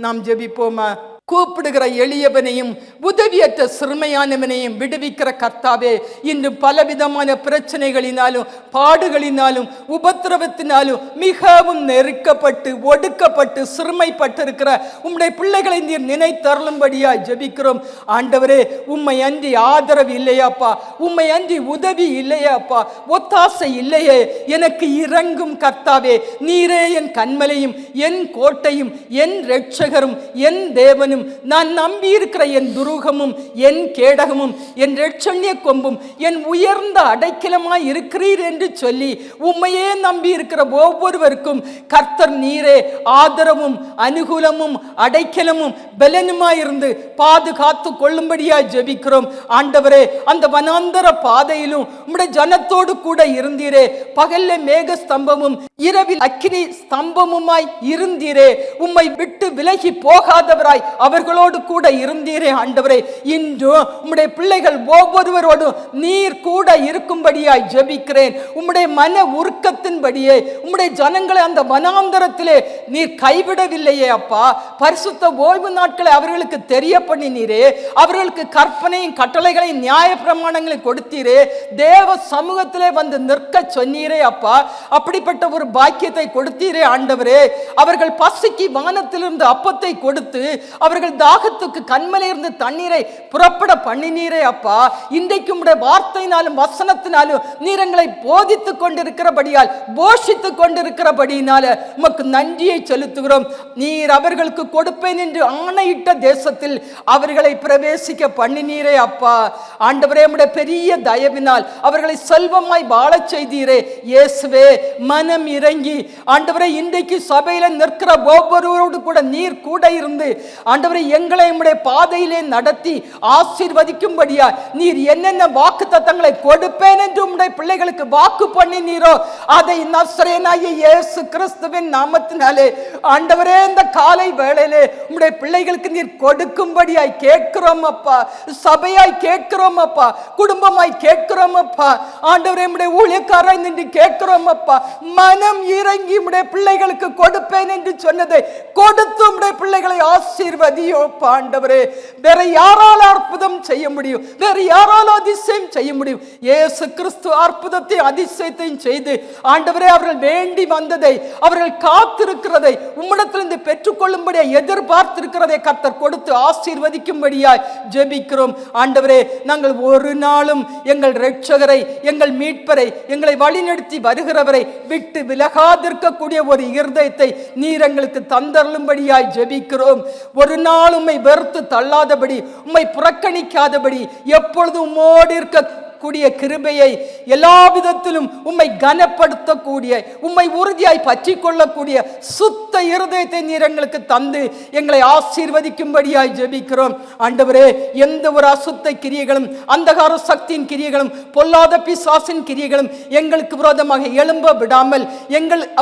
Speaker 1: நாம் ஜெபிப்போமா? கூப்பிடுகிற எளியவனையும் உதவியற்ற சிறுமையானவனையும் விடுவிக்கிற கர்த்தாவே, இன்று பலவிதமான பிரச்சனைகளினாலும் பாடுகளினாலும் உபத்திரவத்தினாலும் மிகவும் நெருக்கப்பட்டு ஒடுக்கப்பட்டு சிறுமைப்பட்டிருக்கிற உம்முடைய பிள்ளைகளை நீர் நினைத்தருளும்படியாய் ஜெபிக்கிறோம். ஆண்டவரே, உம்மை அன்றி ஆதரவு இல்லையாப்பா, உம்மை அன்றி உதவி இல்லையாப்பா, ஒத்தாசை இல்லையே. எனக்கு இறங்கும் கர்த்தாவே, நீரே என் கண்மலையும் என் கோட்டையும் என் இரட்சகரும் என் தேவனும், நான் நம்பி இருக்கிற என் துருகமும் என் கேடகமும் என் இரட்சண்ய கொம்பும் என் உயர்ந்த அடைக்கலமாய் இருக்கிறீர் என்று சொல்லி உம்மையே நம்பி இருக்கிற ஒவ்வொருவருக்கும் கர்த்தர் நீரே ஆதரவும் அனுகூலமும் அடைக்கலமும் பலனுமாயிருந்து பாதுகாத்து கொள்ளும்படியாய் ஜெபிக்கிறோம். ஆண்டவரே, அந்த வனாந்தர பாதையிலும் உம்முடைய ஜனத்தோடு கூட இருந்தீரே. பகல்ல மேக ஸ்தம்பமும் இரவில் அக்கினி ஸ்தம்பமுமாய் இருந்தீரே. உம்மை விட்டு விலகி போகாதவராய் அவர்களோடு கூட இருந்தீரே ஆண்டவரே. இன்று உம்முடைய பிள்ளைகள் ஒவ்வொருவரோடும் நீர் கூட இருக்கும்படியாய் ஜெபிக்கிறேன். உம்முடைய மன உருக்கத்தின்படியே உம்முடைய ஜனங்களை அந்த வனாந்தரத்திலே நீர் கைவிடவில்லையே அப்பா. பரிசுத்த ஓய்வு நாட்களை அவர்களுக்கு தெரிய பண்ணினீரே, அவர்களுக்கு கற்பனையும் கட்டளைகளையும் நியாய பிரமாணங்களையும் கொடுத்தீரே, தேவ சமூகத்திலே வந்து நிற்க சொன்னீரே அப்பா. அப்படிப்பட்ட ஒரு பாக்கியத்தை கொடுத்தீரே ஆண்டவரே. அவர்கள் பசிக்கு வானத்திலிருந்து அப்பத்தை கொடுத்து அவர்கள் தாகத்துக்கு கண்மலையிலிருந்து தண்ணீரை புறப்பட பண்ணினீரே அப்பா. இன்றைக்கு உம்முடைய வார்த்தையினாலும் வசனத்தினாலும் நீர் எங்களை போதித்துக் கொண்டிருக்கிறபடியால், போஷித்துக் கொண்டிருக்கிறபடியினால உமக்கு நன்றியை செலுத்துகிறோம். நீர் அவர்களுக்கு கொடுப்பேன் என்று ஆணையிட்ட தேசத்தில் அவர்களை பிரவேசிக்க பண்ணினீரே அப்பா. ஆண்டவரே, உம்முடைய பெரிய தயவினால் அவர்களை செல்வமாய் வாழச் செய்தீரே இயேசுவே. மனம் இறங்கி ஆண்டவரே, இன்றைக்கு சபையில நிற்கிற ஒவ்வொருவரோடு கூட நீர் கூட இருந்து ஆண்டவரே எங்களை உம்முடைய பாதையிலே நடத்தி ஆசீர்வதிக்கும்படியா நீர் என்னென்ன வாக்கு தத்தங்களை கொடுப்பேன் என்று உம்முடைய பிள்ளைகளுக்கு வாக்கு பண்ணினீரோ அதை நசரேயனாகிய இயேசு கிறிஸ்துவின் நாமத்தினாலே ஆண்டவரே இந்த காலை வேளையிலே உம்முடைய பிள்ளைகளுக்கு நீர் கொடுக்கும்படியாய் கேட்கிறோம் அப்பா. சபையாய் கேட்கிறோம் அப்பா, குடும்பமாய் கேட்கிறோம் அப்பா. ஆண்டவரே, உம்முடைய ஊழியக்காரர் நின்று கேட்கிறோம் அப்பா. மனம் இறங்கி உம்முடைய பிள்ளைகளுக்கு கொடுப்பேன் என்று சொன்னதை கொடுத்து உம்முடைய பிள்ளைகளை ஆசீர்வதியோ ஆண்டவரே. வேற யாரால் அற்புதம் செய்ய முடியும்? வேற யாரால் அதிசயம் செய்ய முடியும்? இயேசு கிறிஸ்து அற்புதத்தை அதிசயத்தையும் செய்து ஆண்டவரே அவர்கள் வேண்டி வந்ததை, அவர்கள் காத்திருக்கிறதை, உம்மிடத்திலிருந்து பெற்றுக்கொள்ளும்படியா எதிர்பார்த்திருக்கிறதை கர்த்தர் கொடுத்து ஆசீர்வதிக்கும்படியாய் ஜெபிக்கிறோம் ஆண்டவரே. நாங்கள் ஒரு நாளும் எங்கள் இரட்சகரை, எங்கள் மீட்பரை, எங்களை வழிநடத்தி வருகிறவரை விட்டு விலகாதிருக்கக்கூடிய ஒரு இருதயத்தை நீர் எங்களுக்கு தந்தருளும்படியாய் ஜெபிக்கிறோம். ஒரு நாள் உம்மை வெறுத்து தள்ளாதபடி, உம்மை புறக்கணிக்காதபடி, எப்பொழுதும் உம்மோடு இருக்க கூடிய கிருபையை, எல்லா விதத்திலும் உம்மை கனப்படுத்தக்கூடிய, உம்மை உறுதியாய் பற்றி கொள்ளக்கூடிய சுத்த இருதயத்தை நீர் எங்களுக்கு தந்து எங்களை ஆசீர்வதிக்கும்படியாய் ஜெபிக்கிறோம் ஆண்டவரே. எந்த ஒரு அசுத்த கிரியைகளும், அந்தகார சக்தியின் கிரியைகளும், பொல்லாத பிசாசின் கிரியைகளும் எங்களுக்கு விரோதமாக எழும்ப விடாமல்,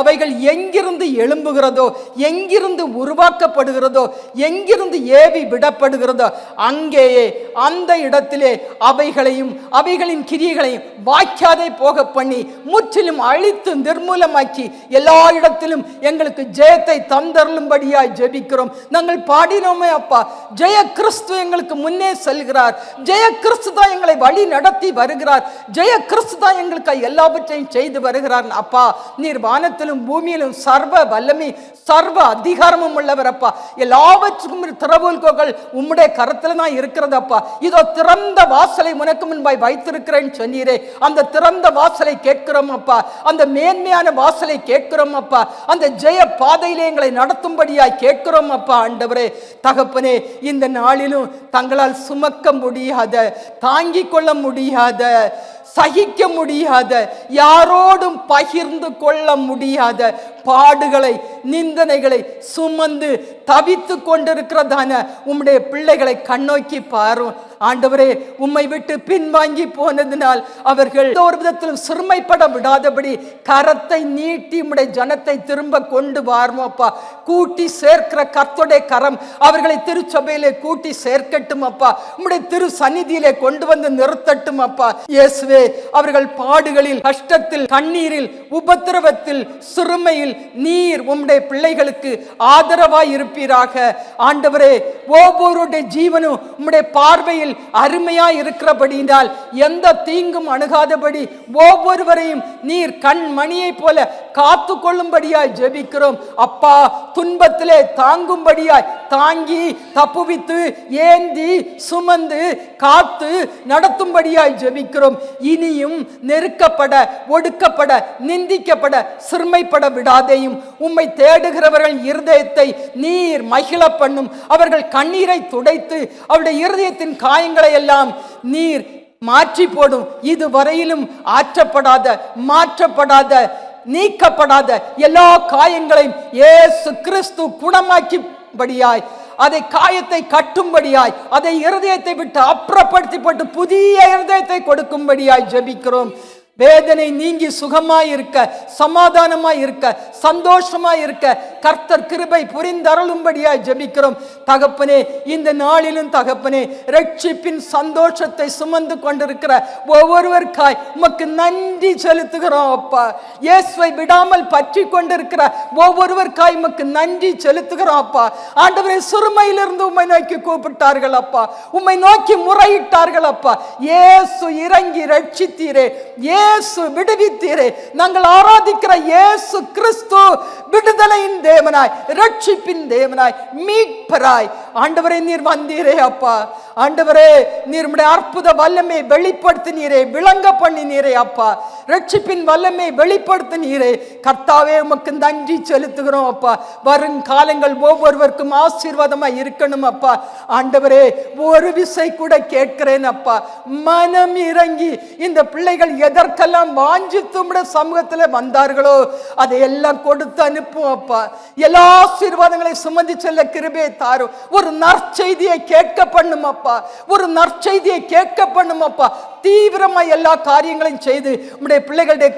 Speaker 1: அவைகள் எங்கிருந்து எழும்புகிறதோ, எங்கிருந்து உருவாக்கப்படுகிறதோ, எங்கிருந்து ஏவி விடப்படுகிறதோ அங்கேயே அந்த இடத்திலே அவைகளையும் கிரியைகளையும் வாய்க்காதே போக பண்ணி முற்றிலும் அழித்து நிர்மூலமாக்கி எல்லா இடத்திலும் எங்களுக்கு ஜெயத்தை தந்தருளும்படியாய் ஜெபிக்கிறோம். நாங்கள் பாடினோமே அப்பா, ஜெய கிறிஸ்து எங்களுக்கு முன்னே செல்கிறார், ஜெய கிறிஸ்து தான் எங்களை வழி நடத்தி வருகிறார், ஜெய கிறிஸ்து தான் எங்களுக்கு எல்லாவற்றையும் செய்து வருகிறார் அப்பா. நீர் வானத்திலும் பூமியிலும் சர்வ வல்லமை, சர்வ அதிகாரமும் உள்ளவர் அப்பா. எல்லாவற்றுக்கும் திறவுகோல்கள் உம்முடைய கரத்துல தான் இருக்கிறது அப்பா. இதோ திறந்த வாசலை உனக்கு முன்பாய் வைத்திருக்கிறேன் சொன்னீரே, அந்த திறந்த வாசலை கேட்கிறோம் அப்பா. அந்த மேன்மையான வாசலை கேட்கிறோம் அப்பா. அந்த ஜெய பாதையிலே எங்களை நடத்தும்படியாய் கேட்கிறோம் அப்பா. ஆண்டவரே தகப்பனே, இந்த நாளிலும் தங்களால் சுமக்க முடியாத, தாங்கிக் கொள்ள முடியாத, சகிக்க முடியாத, யாரோடும் பகிர்ந்து கொள்ள முடியாத பாடுகளை, நிந்தனைகளை சுமந்து தவித்து கொண்டிருக்கிறதான உம்முடைய பிள்ளைகளை கண்ணோக்கி பாரும் ஆண்டவரே. உம்மை விட்டு பின்வாங்கி போனதினால் அவர்கள் ஒரு விதத்திலும் சிறுமைப்பட விடாதபடி கரத்தை நீட்டி உம்முடைய ஜனத்தை திரும்ப கொண்டு வாரும் அப்பா. கூட்டி சேர்க்கிற கர்த்தருடைய கரம் அவர்களை திருச்சபையிலே கூட்டி சேர்க்கட்டும் அப்பா. உம்முடைய திரு சந்நிதியிலே கொண்டு வந்து நிறுத்தட்டும் அப்பா. இயேசுவே, அவர்கள் பாடுகளில், கஷ்டத்தில், கண்ணீரில், உபத்திரவத்தில், சிறுமையில் நீர் உம்முடைய பிள்ளைகளுக்கு ஆதரவாய் இருப்பீராக ஆண்டவரே. ஒவ்வொருடைய ஜீவனும் உம்முடைய பார்வையில் அருமையாய் இருக்கிறபடியால் எந்த தீங்கும் அணுகாதபடி ஒவ்வொருவரையும் நீர் கண் மணியை போல காத்து கொள்ளும்படியாய் ஜெபிக்கிறோம் அப்பா. துன்பத்திலே தாங்கும்படியாய் தாங்கி தப்புவித்து ஏந்தி சுமந்து காத்து நடத்தும்படியாய் ஜெபிக்கிறோம். இனியும் நெருக்கப்பட, ஒடுக்கப்பட, நிந்திக்கப்பட, சிறுமைப்பட விடாதேயும். உம்மை தேடுகிறவர்கள் இருதயத்தை நீர் மகிழ பண்ணும். அவர்கள் கண்ணீரை துடைத்து அவருடைய இருதயத்தின் காயங்களை எல்லாம் நீர் மாற்றி போடும். இதுவரையிலும் ஆற்றப்படாத, மாற்றப்படாத, நீக்கப்படாத எல்லா காயங்களையும் இயேசு கிறிஸ்து குணமாக்கிபடியாய், அதை காயத்தை கட்டும்படியாய், அதை இருதயத்தை விட்டு அப்புறப்படுத்தி போட்டு புதிய இருதயத்தை கொடுக்கும்படியாய் ஜெபிக்கிறோம். வேதனை நீங்கி சுகமாய் இருக்க, சமாதானமாய் இருக்க, சந்தோஷமாய் இருக்க கர்த்தர் கிருபை புரிந்தருளும்படியாய் ஜெபிக்கிறோம் தகப்பனே. இந்த நாளிலும் தகப்பனே, ரட்சிப்பின் சந்தோஷத்தை சுமந்து கொண்டிருக்கிற ஒவ்வொருவருக்காய் உமக்கு நன்றி செலுத்துகிறோம் அப்பா. இயேசுவை விடாமல் பற்றி கொண்டிருக்கிற ஒவ்வொருவருக்காய் உமக்கு நன்றி செலுத்துகிறோம் அப்பா. ஆண்டவரே, சிறுமையிலிருந்து உம்மை நோக்கி கூப்பிட்டார்கள் அப்பா, உம்மை நோக்கி முறையிட்டார்கள் அப்பா. இயேசு இறங்கி ரட்சித்தீரே, இயேசு விடுவித்தீரே. நாங்கள் ஆராதிக்கிற இயேசு கிறிஸ்து விடுதலையின் தேவனாய், ரட்சிப்பின் தேவனாய், மீட்பராய் ஆண்டவரே நீர் வந்தீரே அப்பா. ஆண்டவரே, நீர் உம்முடைய அற்புத வல்லமை வெளிப்படுத்தினீரே, விளங்க பண்ணினீரே அப்பா. ரட்சிப்பின் வல்லமை வெளிப்படுத்தினீரே கர்த்தாவே, உமக்கு நன்றி செலுத்துகிறோம் அப்பா. வருங்காலங்கள் ஒவ்வொருவருக்கும் ஆசீர்வாதமாய் இருக்கணும் அப்பா. ஆண்டவரே, ஒரு விசை கூட கேட்கிறேன் அப்பா, மனம் இறங்கி இந்த பிள்ளைகள் எதற்கெல்லாம் வாஞ்சித்து உம்முடைய சமூகத்தில் வந்தார்களோ அதையெல்லாம் கொடுத்து அனுப்பும் அப்பா. எல்லா ஆசீர்வாதங்களை சுமந்து செல்ல கிருபையை தாரும். ஒரு நற்செய்தியை கேட்க பண்ணும் அப்பா, ஒரு நற்செய்தியை கேட்க பண்ணும் அப்பா. தீவிரமா எல்லா காரியங்களையும் செய்து உம்முடைய பிள்ளைகளுடைய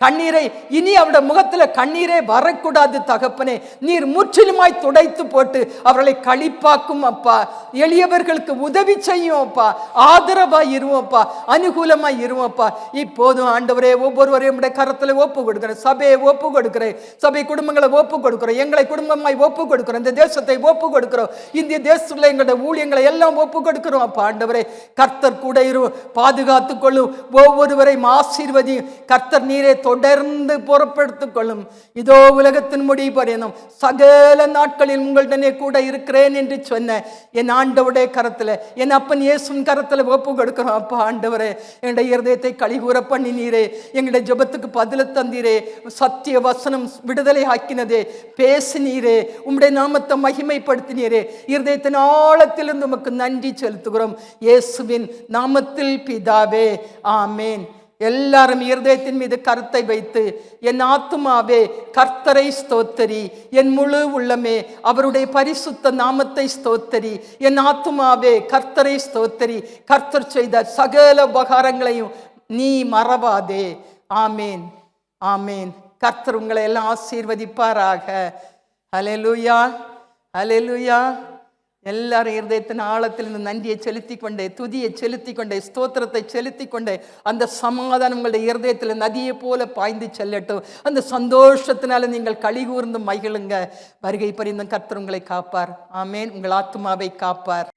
Speaker 1: கண்ணீரை, இனி அவருடைய முகத்துல கண்ணீரே வரக்கூடாது தகப்பனே. நீர் முற்றிலுமாய் துடைத்து போட்டு அவர்களை களிப்பாக்கும் அப்பா. எளியவர்களுக்கு உதவி செய்யும் அப்பா, ஆதரவாய் இருவோம்ப்பா, அனுகூலமாய் இருவோம்ப்பா. இப்போதும் ஆண்டவரே, ஒவ்வொருவரையும் உடைய கரத்துல ஒப்பு கொடுக்கிறேன். சபையை ஒப்பு கொடுக்கிறேன், சபை குடும்பங்களை ஒப்பு கொடுக்கிறோம், எங்களை குடும்பமாய் ஒப்பு கொடுக்கிறோம், இந்த தேசத்தை ஒப்பு கொடுக்கிறோம், இந்திய தேசத்துல எங்களுடைய ஊழியங்களை எல்லாம் ஒப்பு கொடுக்கிறோம் அப்பா. ஆண்டவரே, கர்த்தர் கூட பாதுகாத்துக் கொள்ளும், ஒவ்வொருவரையும் ஆசீர்வதியும். கர்த்தர் நீரே தொடர்ந்து பொறுப்படுத்திக் கொள்ளும். இதோ உலகத்தின் முடிவு பரியந்தம் சகல நாட்களில் உங்களுடனே கூட இருக்கிறேன் என்று சொன்ன என் ஆண்டவருடைய கரத்துல, என் அப்பன் இயேசுவின் கரத்துல ஒப்பு கொடுக்கிறோம் அப்பா. ஆண்டவரே, என்னுடைய இருதயத்தை கழிகூற பண்ணினீரே, எங்களுடைய ஜெபத்துக்கு பதில தந்தீரே, சத்திய வசனம் விடுதலை ஆக்கினதே, பேசினீரே, உம்முடைய நாமத்தை மகிமைப்படுத்தினீரே. இருதயத்தின் ஆழத்திலிருந்து உமக்கு நன்றி செலுத்துகிறோம் இயேசுவின் நாமத்தில் பிதாவே, ஆமேன். எல்லாரும் இருதயத்தின் மீது கருத்தை வைத்து, என் ஆத்துமாவே கர்த்தரை ஸ்தோத்தரி, என் முழு உள்ளமே அவருடைய பரிசுத்த நாமத்தை ஸ்தோத்தரி. என் ஆத்துமாவே கர்த்தரை ஸ்தோத்தரி, கர்த்தர் செய்த சகல உபகாரங்களையும் நீ மறவாதே. ஆமேன், ஆமேன். கர்த்தர் உங்களை எல்லாம் ஆசீர்வதிப்பாராக. ஹல்லேலூயா, ஹல்லேலூயா. எல்லாரும் இருதயத்தின் ஆழத்திலிருந்து நன்றியை செலுத்தி கொண்டே, துதியை செலுத்தி கொண்டே, ஸ்தோத்திரத்தை செலுத்தி கொண்டே, அந்த சமாதானம் உங்களுடைய இருதயத்தில் நதியை போல பாய்ந்து செல்லட்டும். அந்த சந்தோஷத்தினால நீங்கள் களிகூர்ந்து மகிழுங்க. வருகை பரிந்தும் கர்த்தர் உங்களை காப்பார். ஆமேன். உங்கள் ஆத்துமாவை காப்பார்.